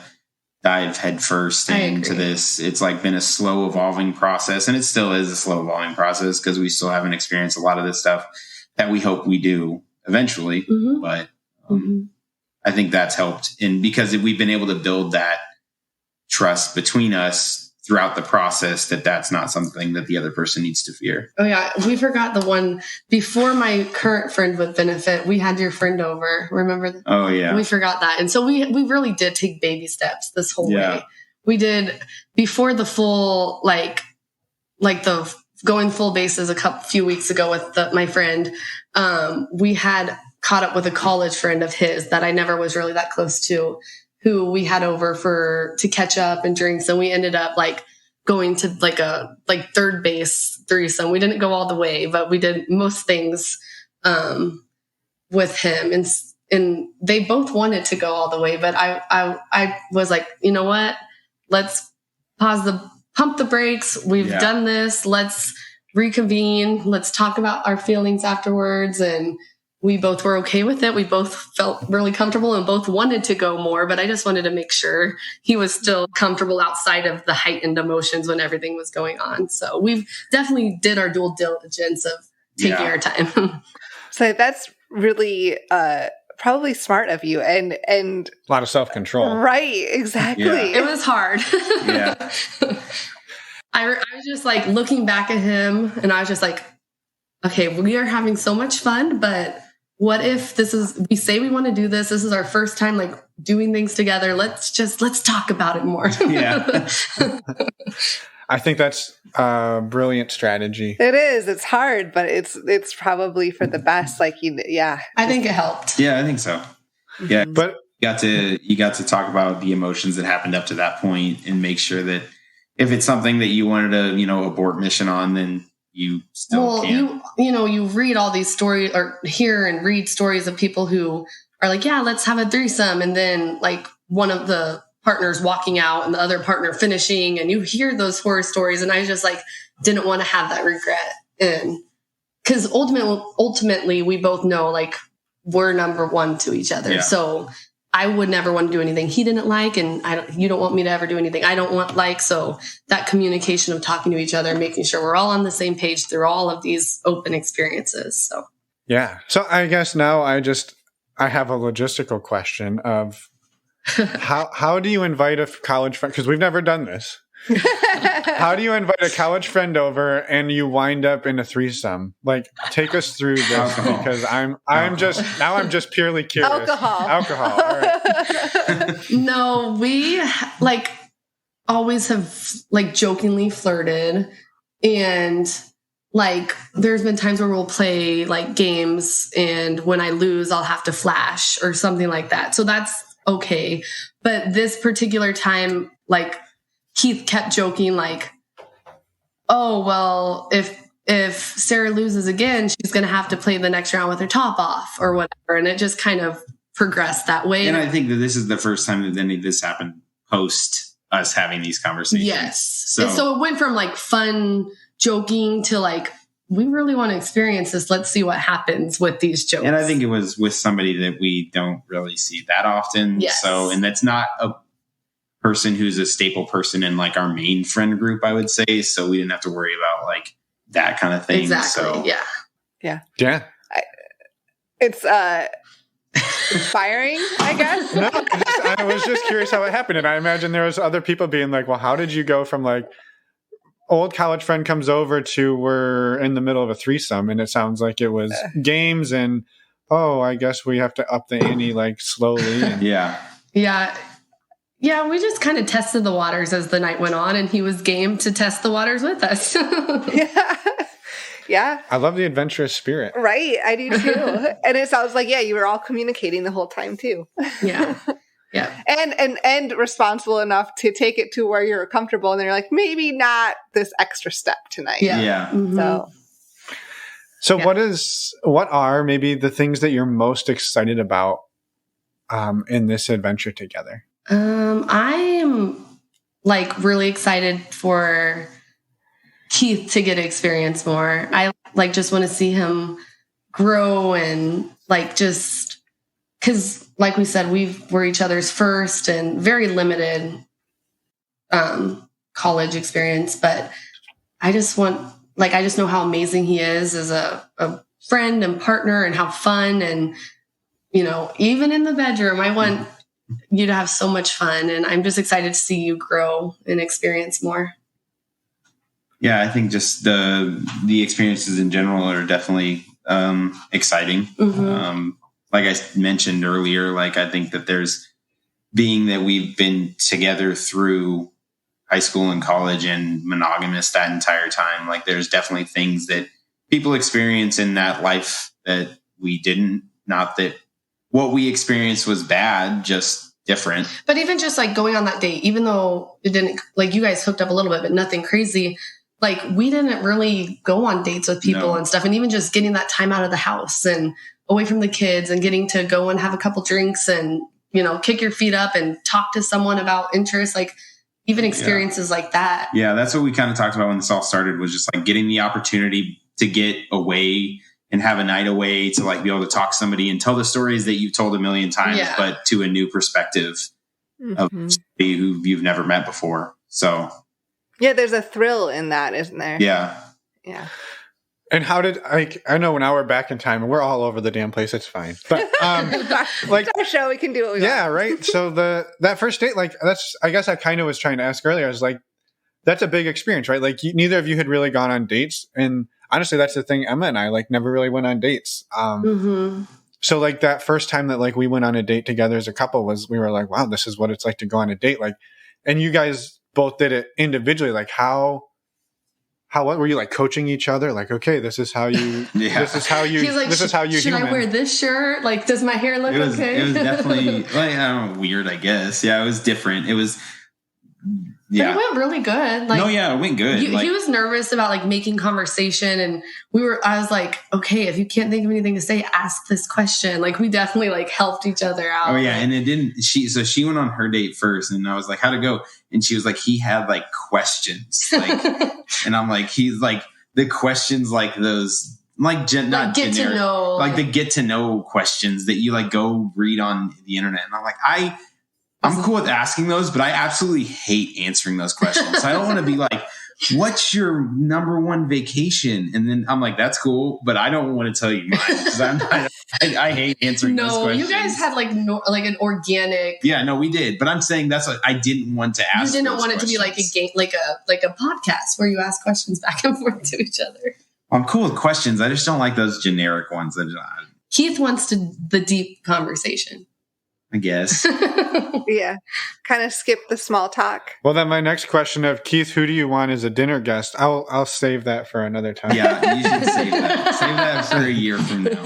Speaker 4: dive headfirst into this. It's like been a slow evolving process, and it still is a slow evolving process because we still haven't experienced a lot of this stuff that we hope we do eventually. But I think that's helped, and because we've been able to build that trust between us throughout the process, that's not something that the other person needs to fear.
Speaker 1: Oh yeah, we forgot the one before my current friend with benefit. We had your friend over. Remember that?
Speaker 4: Oh yeah,
Speaker 1: we forgot that, and so we really did take baby steps this whole way. We did before the full like the going full bases few weeks ago with my friend. We had caught up with a college friend of his that I never was really that close to, who we had over to catch up and drinks. And we ended up like going to like a third base threesome. We didn't go all the way, but we did most things, with him, and they both wanted to go all the way. But I was like, you know what? Let's pump the brakes. We've done this. Let's reconvene. Let's talk about our feelings afterwards. And we both were okay with it. We both felt really comfortable and both wanted to go more, but I just wanted to make sure he was still comfortable outside of the heightened emotions when everything was going on. So we've definitely did our due diligence of taking our time.
Speaker 2: So that's really probably smart of you and
Speaker 3: a lot of self-control.
Speaker 2: Right, exactly.
Speaker 1: Yeah. It was hard.
Speaker 4: Yeah.
Speaker 1: I was just like looking back at him and I was just like, okay, we are having so much fun, but what if we say we want to do this. This is our first time like doing things together. Let's talk about it more.
Speaker 3: Yeah. I think that's a brilliant strategy.
Speaker 2: It is. It's hard, but it's probably for the best. Like,
Speaker 1: I think it helped.
Speaker 4: Yeah, I think so. Yeah. But you got to talk about the emotions that happened up to that point and make sure that if it's something that you wanted to, abort mission on, then you still can.
Speaker 1: You read all these stories or hear and read stories of people who are like, yeah, let's have a threesome. And then like one of the partners walking out and the other partner finishing, and you hear those horror stories. And I just like didn't want to have that regret. And because ultimately we both know like we're number one to each other. Yeah. So I would never want to do anything he didn't like, and you don't want me to ever do anything I don't want like. So that communication of talking to each other, making sure we're all on the same page through all of these open experiences. So
Speaker 3: yeah. So I guess now I have a logistical question of how do you invite a college friend? Because we've never done this. How do you invite a college friend over and you wind up in a threesome? Like, take us through this because I'm just purely curious. Alcohol. All right.
Speaker 1: No, we like always have like jokingly flirted, and like there's been times where we'll play like games, and when I lose, I'll have to flash or something like that. So that's okay. But this particular time, like, Keith kept joking like, oh, well, if Sarah loses again, she's going to have to play the next round with her top off or whatever. And it just kind of progressed that way.
Speaker 4: And I think that this is the first time that any of this happened post us having these conversations.
Speaker 1: Yes. So it went from like fun joking to like, we really want to experience this. Let's see what happens with these jokes.
Speaker 4: And I think it was with somebody that we don't really see that often.
Speaker 1: Yes.
Speaker 4: So, and that's not a person who's a staple person in like our main friend group, I would say. So we didn't have to worry about like that kind of thing.
Speaker 1: Exactly.
Speaker 4: So,
Speaker 2: Yeah. It's inspiring, I guess.
Speaker 3: No, I was just curious how it happened. And I imagine there was other people being like, well, how did you go from like old college friend comes over to we're in the middle of a threesome? And it sounds like it was games and, oh, I guess we have to up the ante like slowly. And
Speaker 4: Yeah.
Speaker 1: Yeah, we just kind of tested the waters as the night went on, and he was game to test the waters with us.
Speaker 2: Yeah.
Speaker 3: I love the adventurous spirit.
Speaker 2: Right. I do too. And it sounds like, you were all communicating the whole time too.
Speaker 1: Yeah.
Speaker 2: And responsible enough to take it to where you're comfortable. And then you're like, maybe not this extra step tonight.
Speaker 4: Yeah.
Speaker 2: Mm-hmm.
Speaker 3: So what are maybe the things that you're most excited about in this adventure together?
Speaker 1: I am like really excited for Keith to get to experience more. I like just want to see him grow and like just because like we said, we're each other's first and very limited college experience, but I just know how amazing he is as a friend and partner and how fun and, even in the bedroom, I want you to have so much fun, and I'm just excited to see you grow and experience more.
Speaker 4: Yeah, I think just the experiences in general are definitely exciting.
Speaker 1: Mm-hmm.
Speaker 4: Like I mentioned earlier, like I think that there's being that we've been together through high school and college and monogamous that entire time. Like there's definitely things that people experience in that life that we didn't. Not that what we experienced was bad, just different.
Speaker 1: But even just like going on that date, even though it didn't, like you guys hooked up a little bit, but nothing crazy. Like we didn't really go on dates with people and stuff. And even just getting that time out of the house and away from the kids and getting to go and have a couple drinks and, kick your feet up and talk to someone about interests, like even experiences like that.
Speaker 4: Yeah. That's what we kind of talked about when this all started, was just like getting the opportunity to get away and have a night away to like be able to talk to somebody and tell the stories that you've told a million times, but to a new perspective of somebody who you've never met before. So
Speaker 2: yeah, there's a thrill in that, isn't there?
Speaker 4: Yeah.
Speaker 3: And how did I know now we're back in time and we're all over the damn place. It's fine. But
Speaker 2: like it's our show, we can do what we want.
Speaker 3: Yeah, right. So that first date, like I guess I kind of was trying to ask earlier. I was like, that's a big experience, right? Like neither of you had really gone on dates, and honestly, that's the thing. Emma and I like never really went on dates. So like that first time that like we went on a date together as a couple we were like, wow, this is what it's like to go on a date. Like, and you guys both did it individually. Like what were you like coaching each other? Like, okay, this is how you, this is how you,
Speaker 1: like,
Speaker 3: this is how you,
Speaker 1: should I wear this shirt? Like, does my hair look okay?
Speaker 4: It was definitely like, I don't know, weird, I guess. Yeah. It was different. It was,
Speaker 1: But it went really good. Like,
Speaker 4: it went good.
Speaker 1: He was nervous about like making conversation, and I was like, okay, if you can't think of anything to say, ask this question. Like we definitely like helped each other out.
Speaker 4: Oh yeah. And it didn't, she went on her date first, and I was like, how'd it go? And she was like, he had like questions. Like, and I'm like, he's like the questions, like those, like not
Speaker 1: get
Speaker 4: generic,
Speaker 1: to know,
Speaker 4: like the get to know questions that you like go read on the internet. And I'm like, I'm cool with asking those, but I absolutely hate answering those questions. So I don't want to be like, what's your number one vacation? And then I'm like, that's cool, but I don't want to tell you mine because I hate answering those questions.
Speaker 1: No, you guys had like an organic.
Speaker 4: Yeah, no, we did. But I'm saying that's what I didn't want to ask.
Speaker 1: You didn't want it to be like a game, like a podcast where you ask questions back and forth to each other.
Speaker 4: I'm cool with questions. I just don't like those generic ones.
Speaker 1: Keith wants the deep conversation,
Speaker 4: I guess.
Speaker 2: Yeah. Kind of skip the small talk.
Speaker 3: Well, then my next question of Keith, who do you want as a dinner guest? I'll save that for another time.
Speaker 4: Yeah, you should save that. Save that for a year from now.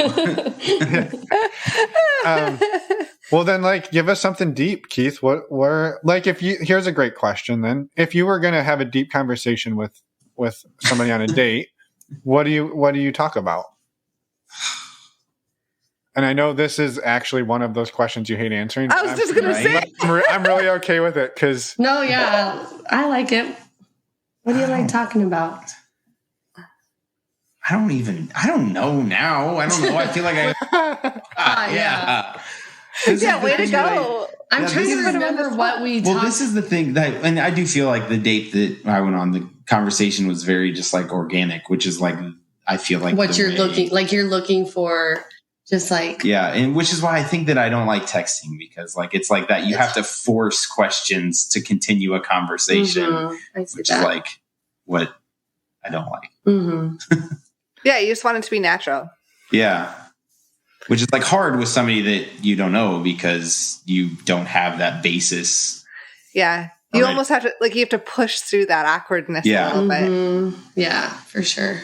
Speaker 3: Well, then, like, give us something deep, Keith. Here's a great question. Then, if you were going to have a deep conversation with somebody on a date, what do you talk about? And I know this is actually one of those questions you hate answering.
Speaker 2: I was just going to say.
Speaker 3: I'm really okay with it because.
Speaker 1: No, yeah, I like it. What do you like talking about?
Speaker 4: I don't know now. I don't know. I feel like
Speaker 1: Yeah.
Speaker 2: Yeah, way to go.
Speaker 1: I'm trying to remember what we talked.
Speaker 4: Well, this is the thing that, and I do feel like the date that I went on, the conversation was very just like organic, which is like, I feel like
Speaker 1: what you're looking for, just like,
Speaker 4: yeah. And which is why I think that I don't like texting, because like, it's like that. You have to force questions to continue a conversation, which is like what I don't like.
Speaker 1: Mm-hmm.
Speaker 2: Yeah. You just want it to be natural.
Speaker 4: Yeah. Which is like hard with somebody that you don't know because you don't have that basis.
Speaker 2: Yeah. You almost have to, like, you have to push through that awkwardness a little bit.
Speaker 1: Yeah, for sure.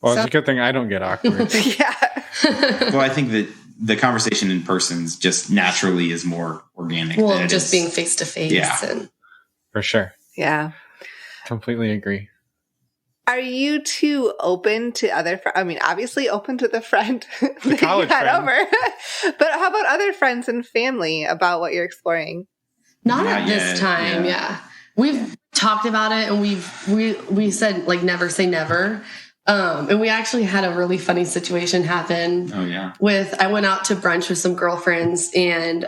Speaker 3: Well, it's a good thing I don't get awkward.
Speaker 2: Yeah.
Speaker 4: Well, I think that the conversation in person just naturally is more organic.
Speaker 1: Well, just being face to face.
Speaker 4: Yeah.
Speaker 3: For sure.
Speaker 2: Yeah.
Speaker 3: Completely agree.
Speaker 2: Are you two open to other I mean, obviously open to the friend
Speaker 3: The college
Speaker 2: you had
Speaker 3: friend.
Speaker 2: over. But how about other friends and family about what you're exploring?
Speaker 1: Not at this time, yeah. We've talked about it, and we said, like, never say never. And we actually had a really funny situation happen.
Speaker 4: Oh, yeah.
Speaker 1: I went out to brunch with some girlfriends, and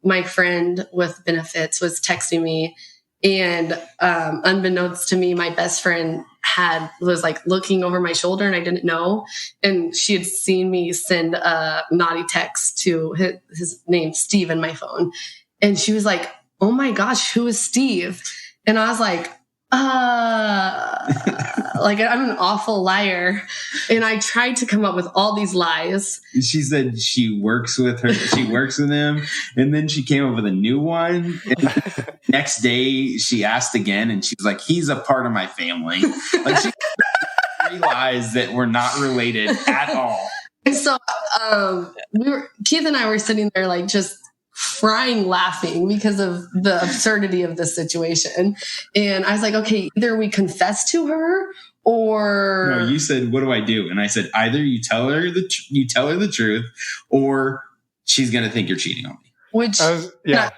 Speaker 1: my friend with benefits was texting me, and unbeknownst to me, my best friend was like looking over my shoulder, and I didn't know. And she had seen me send a naughty text to his name, Steve, in my phone. And she was like, "Oh my gosh, who is Steve?" And I was like, like, I'm an awful liar. And I tried to come up with all these lies.
Speaker 4: She said she works with him. And then she came up with a new one. And next day she asked again, and she was like, "He's a part of my family." Like, she realized that we're not related at all.
Speaker 1: And so Keith and I were sitting there like just crying laughing because of the absurdity of this situation. And I was like, okay, either we confess to her or...
Speaker 4: No, you said, "What do I do?" And I said, either you tell her the truth, or she's going to think you're cheating on me.
Speaker 1: Which...
Speaker 3: yeah.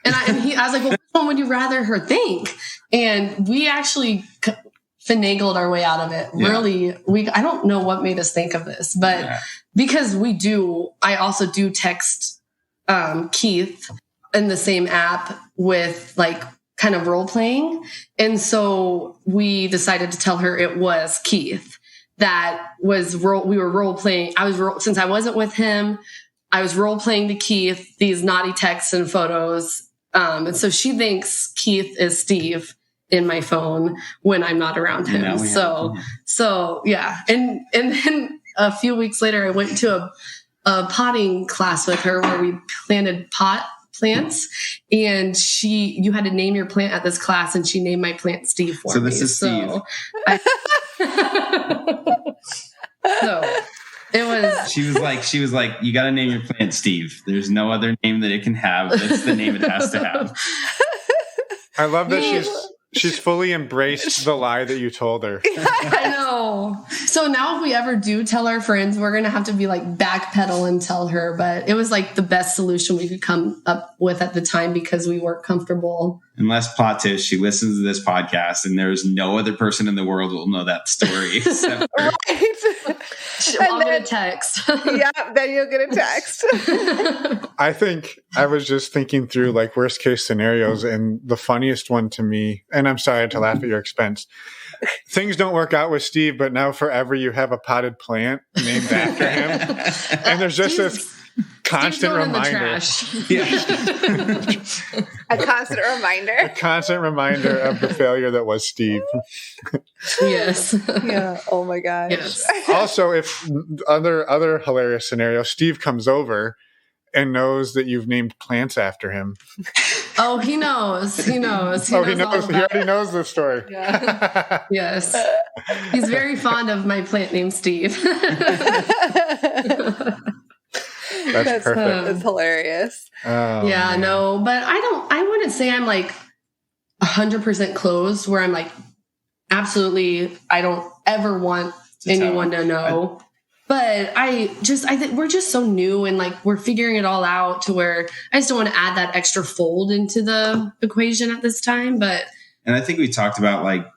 Speaker 1: I was like, well, which one would you rather her think? And we actually finagled our way out of it.
Speaker 4: Yeah.
Speaker 1: Really, I don't know what made us think of this, but because I also do text Keith in the same app with like kind of role playing. And so we decided to tell her it was Keith that we were role playing. Since I wasn't with him, I was role playing to Keith these naughty texts and photos. And so she thinks Keith is Steve in my phone when I'm not around him. So yeah. And then a few weeks later, I went to a potting class with her where we planted pot plants, and you had to name your plant at this class, and she named my plant Steve for me.
Speaker 4: So this is Steve.
Speaker 1: So it was.
Speaker 4: She was like, "You got to name your plant Steve. There's no other name that it can have. That's the name it has to have."
Speaker 3: I love that she's fully embraced the lie that you told her.
Speaker 1: I know. So now if we ever do tell our friends, we're going to have to be like backpedal and tell her. But it was like the best solution we could come up with at the time because we weren't comfortable.
Speaker 4: Unless plot twist, she listens to this podcast and there's no other person in the world who will know that story except her.
Speaker 2: Right.
Speaker 1: I'll get a text.
Speaker 2: Yeah, then you'll get a text.
Speaker 3: I think I was just thinking through like worst case scenarios, and the funniest one to me, and I'm sorry to laugh at your expense, things don't work out with Steve, but now forever you have a potted plant named after him. And there's just this constant reminder.
Speaker 2: A constant reminder.
Speaker 3: A constant reminder of the failure that was Steve.
Speaker 1: Yes.
Speaker 2: Yeah. Oh my gosh.
Speaker 1: Yes.
Speaker 3: Also, if other hilarious scenario, Steve comes over and knows that you've named plants after him.
Speaker 1: Oh, he knows. He knows.
Speaker 3: He already knows this story.
Speaker 1: Yeah. Yes. He's very fond of my plant named Steve.
Speaker 3: That's perfect.
Speaker 2: That's hilarious.
Speaker 3: Oh,
Speaker 1: yeah,
Speaker 3: man.
Speaker 1: no, but I wouldn't say I'm like 100% closed where I'm like, absolutely, I don't ever want anyone to know. But I think we're just so new and like we're figuring it all out to where I just don't want to add that extra fold into the equation at this time. And
Speaker 4: I think we talked about like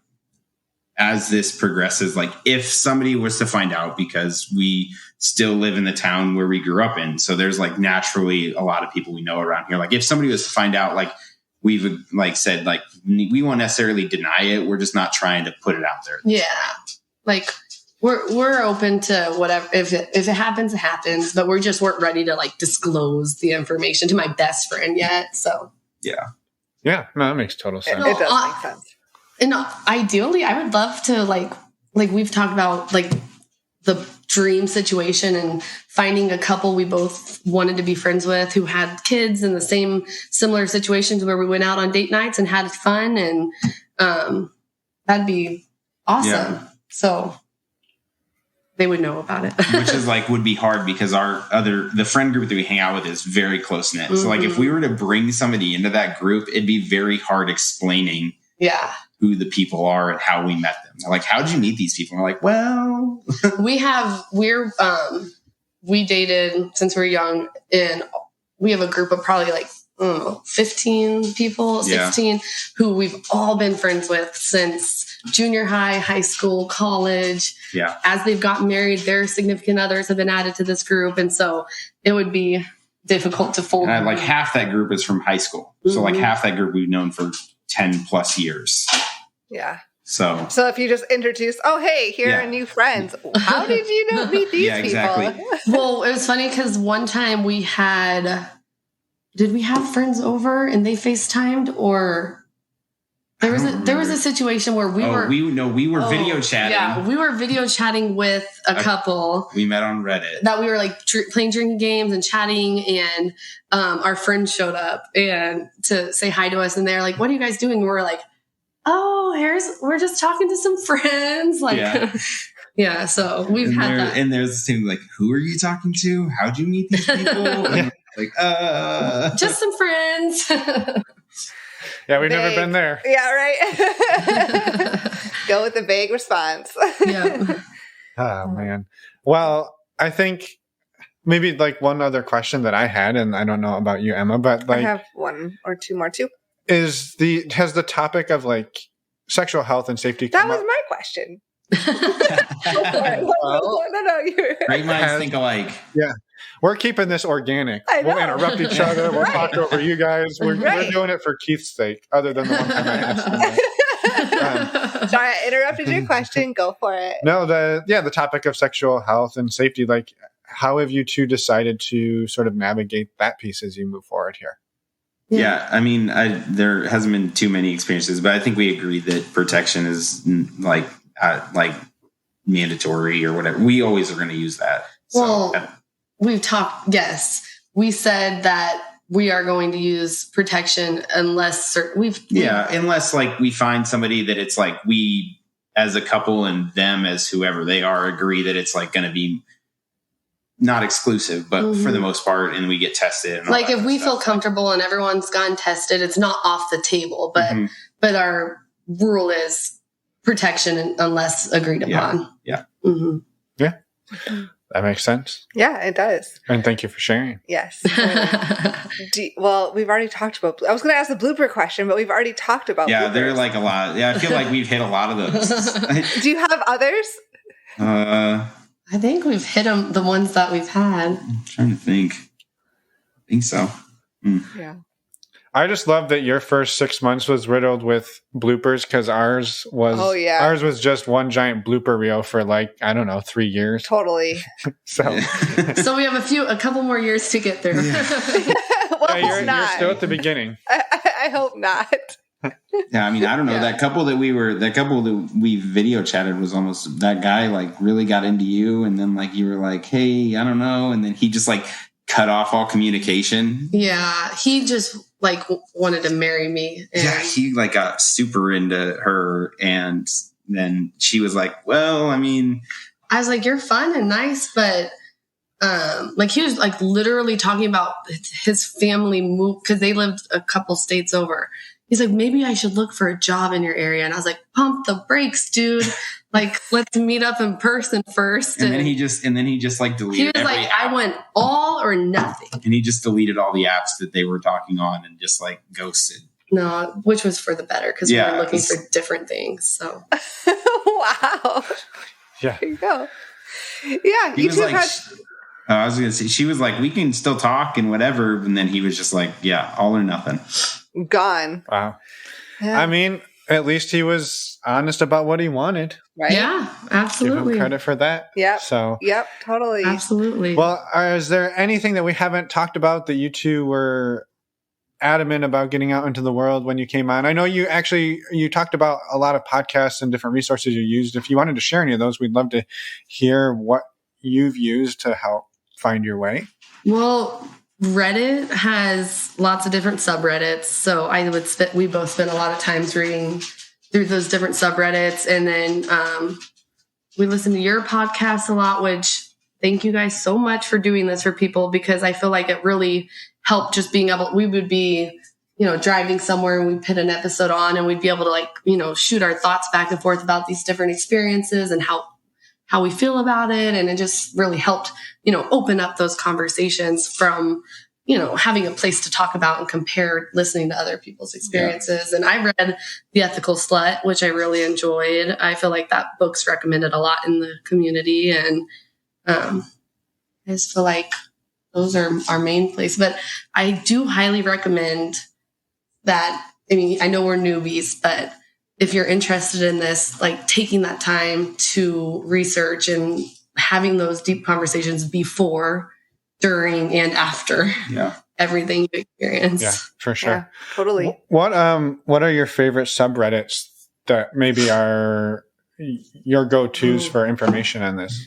Speaker 4: as this progresses, like if somebody was to find out, because we still live in the town where we grew up in, so there's like naturally a lot of people we know around here. Like if somebody was to find out, like we've like said, like we won't necessarily deny it. We're just not trying to put it out there.
Speaker 1: Yeah. Like we're open to whatever. If it happens, it happens. But we just weren't ready to like disclose the information to my best friend yet. So
Speaker 4: yeah.
Speaker 3: Yeah. No, that makes total sense.
Speaker 2: It does make sense.
Speaker 1: And ideally, I would love to like we've talked about like the dream situation and finding a couple we both wanted to be friends with who had kids in the same similar situations where we went out on date nights and had fun, and that'd be awesome.
Speaker 4: Yeah.
Speaker 1: So they would know about it.
Speaker 4: Which is like would be hard because the friend group that we hang out with is very close knit. Mm-hmm. So like if we were to bring somebody into that group, it'd be very hard explaining who the people are and how we met them. They're like, how'd you meet these people? And we're like, well, we dated since we were young, and we have a group of probably like 15 people, 16 who we've all been friends with since junior high school, college. Yeah.
Speaker 1: As they've gotten married, their significant others have been added to this group. And so it would be difficult to fold.
Speaker 4: And like half that group is from high school. Mm-hmm. So like half that group we've known for 10 plus years.
Speaker 2: Yeah.
Speaker 4: So
Speaker 2: if you just introduce, oh, hey, here are new friends. How did you meet these people?
Speaker 4: Exactly.
Speaker 1: Well, it was funny because one time did we have friends over and they FaceTimed, or there was a situation where we were video chatting. Yeah, we were video chatting with a couple.
Speaker 4: We met on Reddit.
Speaker 1: That we were like playing drinking games and chatting, and our friends showed up and to say hi to us, and they're like, "What are you guys doing?" And we're like, "Oh, we're just talking to some friends." Like, yeah. So we've had that.
Speaker 4: And there's this thing like, "Who are you talking to? How'd you meet these people?" And like,
Speaker 1: just some friends.
Speaker 3: Yeah, we've never been there.
Speaker 2: Yeah, right. Go with the vague response.
Speaker 1: Yeah.
Speaker 3: Oh, man. Well, I think maybe like one other question that I had, and I don't know about you, Emma, but like I
Speaker 2: have one or two more too.
Speaker 3: Has the topic of like sexual health and safety come
Speaker 2: That was
Speaker 3: up?
Speaker 2: my question.
Speaker 3: No.
Speaker 4: Great minds think alike.
Speaker 3: Yeah. We're keeping this organic. We'll interrupt each other. We'll talk over you guys. We're doing it for Keith's sake, other than the one time I asked him.
Speaker 2: Sorry, I interrupted your question. Go for it.
Speaker 3: No, the topic of sexual health and safety, like how have you two decided to sort of navigate that piece as you move forward here?
Speaker 4: Yeah, I mean, there hasn't been too many experiences, but I think we agree that protection is like mandatory or whatever. We always are going to use that.
Speaker 1: Well, we've talked. Yes, we said that we are going to use protection unless
Speaker 4: unless like we find somebody that it's like we as a couple and them as whoever they are agree that it's like going to be not exclusive, but for the most part, and we get tested. And
Speaker 1: like if we feel comfortable and everyone's gotten tested, it's not off the table. But our rule is protection unless agreed upon.
Speaker 4: Yeah.
Speaker 1: Mm-hmm.
Speaker 3: Yeah. That makes sense.
Speaker 2: Yeah, it does.
Speaker 3: And thank you for sharing.
Speaker 2: Yes. Well, we've already talked about. I was going to ask the blooper question, but we've already talked about.
Speaker 4: Yeah,
Speaker 2: bloopers.
Speaker 4: they're like a lot. Yeah, I feel like we've hit a lot of those.
Speaker 2: Do you have others?
Speaker 1: I think we've hit them, the ones that we've had.
Speaker 4: I'm trying to think. I think so.
Speaker 2: Yeah.
Speaker 3: I just love that your first 6 months was riddled with bloopers because ours was just one giant blooper reel for like, I don't know, 3 years.
Speaker 2: Totally.
Speaker 3: So
Speaker 1: we have a couple more years to get there.
Speaker 3: Yeah.
Speaker 2: Well,
Speaker 3: you're still at the beginning.
Speaker 2: I hope not.
Speaker 4: Yeah, I mean, I don't know.
Speaker 2: Yeah.
Speaker 4: That couple that we video chatted was almost, that guy like really got into you, and then like you were like, hey, I don't know, and then he just like cut off all communication.
Speaker 1: Yeah, he just like wanted to marry me.
Speaker 4: Yeah, he like got super into her, and then she was like, well, I mean,
Speaker 1: I was like, you're fun and nice, but like he was like literally talking about his family move because they lived a couple states over. He's like, maybe I should look for a job in your area. And I was like, pump the brakes, dude. Like, let's meet up in person first.
Speaker 4: And then he just like deleted.
Speaker 1: He was like, I went all or nothing.
Speaker 4: And he just deleted all the apps that they were talking on and just like ghosted.
Speaker 1: No, which was for the better because we were looking for different things. So
Speaker 2: Wow.
Speaker 3: Yeah.
Speaker 2: There you go. Yeah.
Speaker 4: He
Speaker 2: You
Speaker 4: was
Speaker 2: two
Speaker 4: like,
Speaker 2: had.
Speaker 4: I was going to say, she was like, we can still talk and whatever. And then he was just like, yeah, all or nothing.
Speaker 2: Gone.
Speaker 3: Wow.
Speaker 2: Yeah.
Speaker 3: I mean, at least he was honest about what he wanted.
Speaker 2: Right?
Speaker 1: Yeah, absolutely.
Speaker 3: Give him credit for that.
Speaker 2: Yep.
Speaker 3: So,
Speaker 2: Yep, totally.
Speaker 1: Absolutely.
Speaker 3: well, is there anything that we haven't talked about that you two were adamant about getting out into the world when you came on? I know you talked about a lot of podcasts and different resources you used. If you wanted to share any of those, we'd love to hear what you've used to help find your way.
Speaker 1: Well, Reddit has lots of different subreddits. So we both spend a lot of times reading through those different subreddits. And then we listen to your podcast a lot, which thank you guys so much for doing this for people, because I feel like it really helped just being able, we would be, driving somewhere and we'd put an episode on and we'd be able to shoot our thoughts back and forth about these different experiences and how we feel about it. And it just really helped, open up those conversations from, having a place to talk about and compare listening to other people's experiences. Yeah. And I read The Ethical Slut, which I really enjoyed. I feel like that book's recommended a lot in the community. And I just feel like those are our main place. But I do highly recommend that. I mean, I know we're newbies, but if you're interested in this, like taking that time to research and having those deep conversations before, during, and after everything you experience.
Speaker 3: Yeah, for sure.
Speaker 2: Yeah, totally.
Speaker 3: What are your favorite subreddits that maybe are your go-tos for information on this?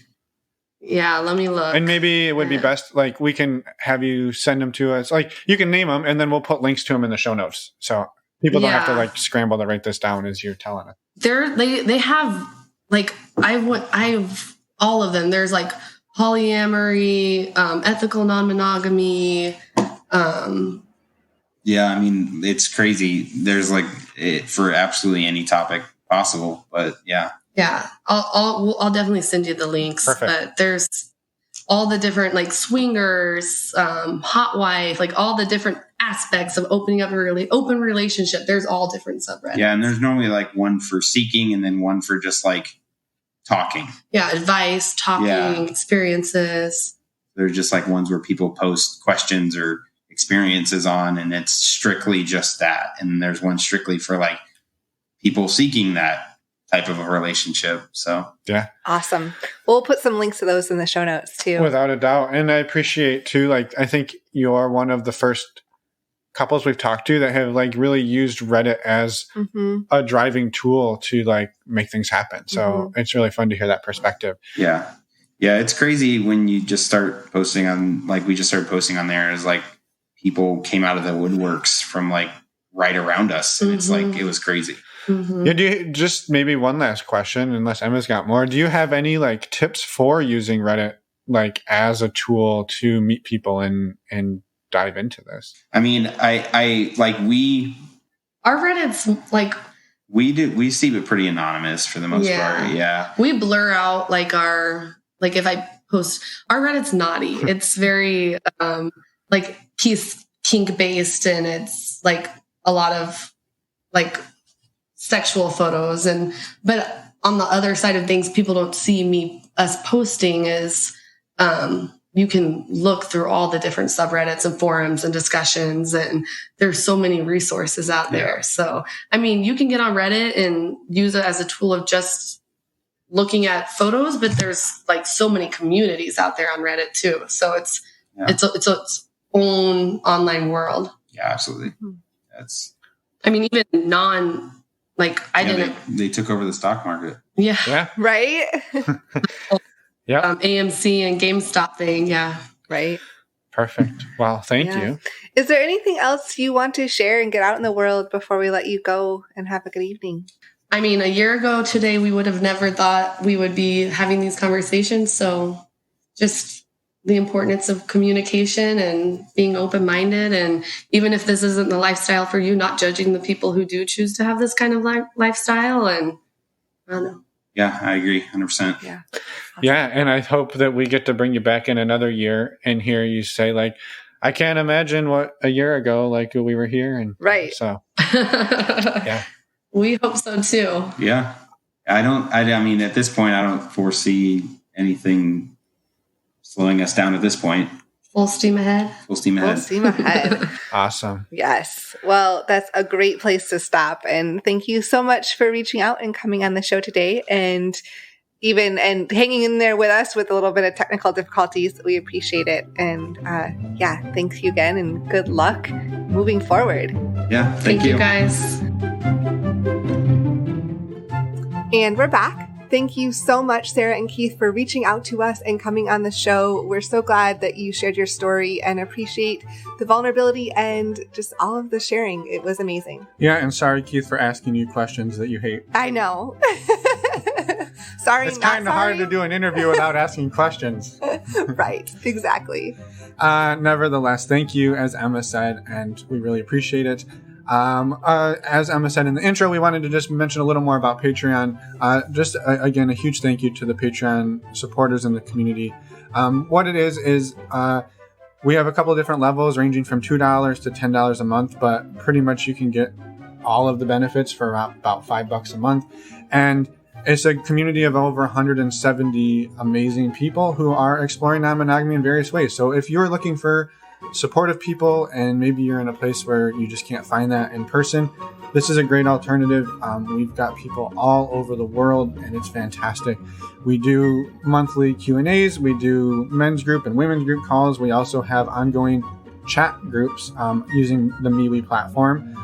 Speaker 1: Yeah, let me look.
Speaker 3: And maybe it would be best, like, we can have you send them to us. Like, you can name them, and then we'll put links to them in the show notes. So people don't have to, like, scramble to write this down as you're telling us.
Speaker 1: They have, like, I've all of them. There's, like, polyamory, ethical non-monogamy.
Speaker 4: Yeah, I mean, it's crazy. There's, like, for absolutely any topic possible, but yeah.
Speaker 1: Yeah, I'll definitely send you the links.
Speaker 3: Perfect.
Speaker 1: But there's all the different, like, swingers, hot wife, like all the different aspects of opening up a really open relationship. There's all different subreddits.
Speaker 4: Yeah, and there's normally like one for seeking and then one for just like talking.
Speaker 1: Yeah, advice, talking, experiences.
Speaker 4: There's just like ones where people post questions or experiences on, and it's strictly just that. And there's one strictly for like people seeking that type of a relationship. So
Speaker 3: yeah,
Speaker 2: awesome. We'll put some links to those in the show notes too,
Speaker 3: without a doubt. And I appreciate too, like, I think you're one of the first couples we've talked to that have like really used Reddit as a driving tool to like make things happen. So it's really fun to hear that perspective.
Speaker 4: Yeah, it's crazy when you just start posting on, like, we just started posting on there as like people came out of the woodworks from like right around us, and it's like, it was crazy.
Speaker 3: Yeah, do you, just maybe one last question, unless Emma's got more. Do you have any like tips for using Reddit like as a tool to meet people and dive into this? I mean,
Speaker 4: I like
Speaker 1: our Reddit's like
Speaker 4: we see it pretty anonymous for the most part. Yeah,
Speaker 1: we blur out like if I post, our Reddit's naughty. It's very like kink based, and it's like a lot of like sexual photos, but on the other side of things, people don't see us posting is you can look through all the different subreddits and forums and discussions, and there's so many resources out there. So, I mean, you can get on Reddit and use it as a tool of just looking at photos, but there's like so many communities out there on Reddit too. So it's its own online world.
Speaker 4: Yeah, absolutely.
Speaker 1: I mean, even
Speaker 4: they took over the stock market.
Speaker 1: Yeah.
Speaker 2: Right?
Speaker 3: Yeah.
Speaker 1: AMC and GameStop thing. Yeah.
Speaker 2: Right.
Speaker 3: Perfect. Well, thank you.
Speaker 2: Is there anything else you want to share and get out in the world before we let you go and have a good evening?
Speaker 1: I mean, a year ago today, we would have never thought we would be having these conversations. So just the importance of communication and being open-minded. And even if this isn't the lifestyle for you, not judging the people who do choose to have this kind of lifestyle. And I don't know.
Speaker 4: Yeah, I agree 100%.
Speaker 2: Yeah.
Speaker 3: Yeah. And I hope that we get to bring you back in another year and hear you say, like, I can't imagine what a year ago, like, we were here. And
Speaker 2: right.
Speaker 3: So, yeah.
Speaker 1: We hope so too.
Speaker 4: Yeah. I mean, at this point, I don't foresee anything slowing us down at this point.
Speaker 1: Full steam ahead.
Speaker 4: Full steam ahead.
Speaker 2: Full steam ahead.
Speaker 3: Awesome.
Speaker 2: Yes. Well, that's a great place to stop. And thank you so much for reaching out and coming on the show today and hanging in there with us with a little bit of technical difficulties. We appreciate it. And thanks you again and good luck moving forward.
Speaker 4: Yeah. Thank you
Speaker 1: guys.
Speaker 2: And we're back. Thank you so much, Sarah and Keith, for reaching out to us and coming on the show. We're so glad that you shared your story and appreciate the vulnerability and just all of the sharing. It was amazing.
Speaker 3: Yeah, and sorry, Keith, for asking you questions that you hate.
Speaker 2: I know. Sorry,
Speaker 3: it's kind of hard to do an interview without asking questions.
Speaker 2: Right, exactly.
Speaker 3: Nevertheless, thank you, as Emma said, and we really appreciate it. As Emma said in the intro, we wanted to just mention a little more about Patreon. Again, a huge thank you to the Patreon supporters in the community. What it is we have a couple of different levels ranging from $2 to $10 a month, but pretty much you can get all of the benefits for about $5 a month. And it's a community of over 170 amazing people who are exploring non-monogamy in various ways. So if you're looking for supportive people and maybe you're in a place where you just can't find that in person, this is a great alternative. We've got people all over the world and it's fantastic. We do monthly Q&As, we do men's group and women's group calls. We also have ongoing chat groups using the MeWe platform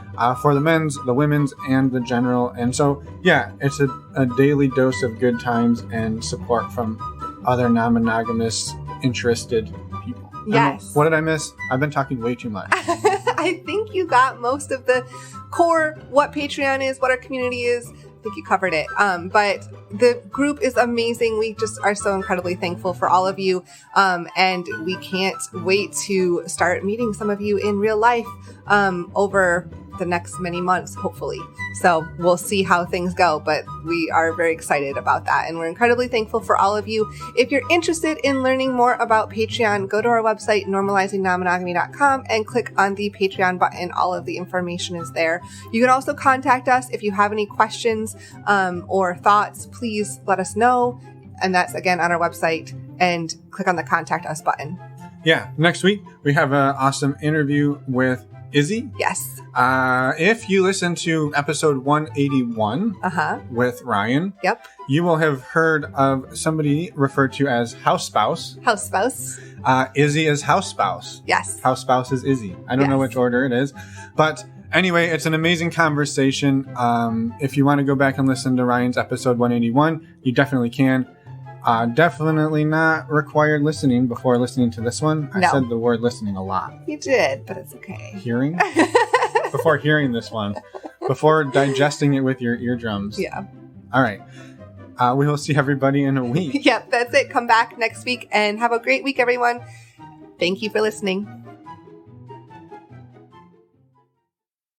Speaker 3: for the men's, the women's, and the general. And so, yeah, it's a daily dose of good times and support from other non-monogamous interested people.
Speaker 2: Yes.
Speaker 3: What did I miss? I've been talking way too much.
Speaker 2: I think you got most of the core, what Patreon is, what our community is. I think you covered it. But the group is amazing. We just are so incredibly thankful for all of you. And we can't wait to start meeting some of you in real life over the next many months, hopefully. So we'll see how things go, but we are very excited about that. And we're incredibly thankful for all of you. If you're interested in learning more about Patreon, go to our website, normalizingnonmonogamy.com, and click on the Patreon button. All of the information is there. You can also contact us if you have any questions or thoughts. Please let us know. And that's, again, on our website. And click on the Contact Us button.
Speaker 3: Yeah. Next week, we have an awesome interview with Izzy.
Speaker 2: Yes.
Speaker 3: If you listen to episode 181 with Ryan,
Speaker 2: yep,
Speaker 3: you will have heard of somebody referred to as house spouse.
Speaker 2: House spouse.
Speaker 3: Izzy is house spouse.
Speaker 2: Yes.
Speaker 3: House spouse is Izzy. I don't know which order it is, but anyway, it's an amazing conversation. If you want to go back and listen to Ryan's episode 181, you definitely can. Definitely not required listening before listening to this one. I said the word listening a lot.
Speaker 2: You did, but it's okay.
Speaker 3: Hearing? Before hearing this one. Before digesting it with your eardrums.
Speaker 2: Yeah.
Speaker 3: All right. We will see everybody in a week.
Speaker 2: Yep, that's it. Come back next week and have a great week, everyone. Thank you for listening.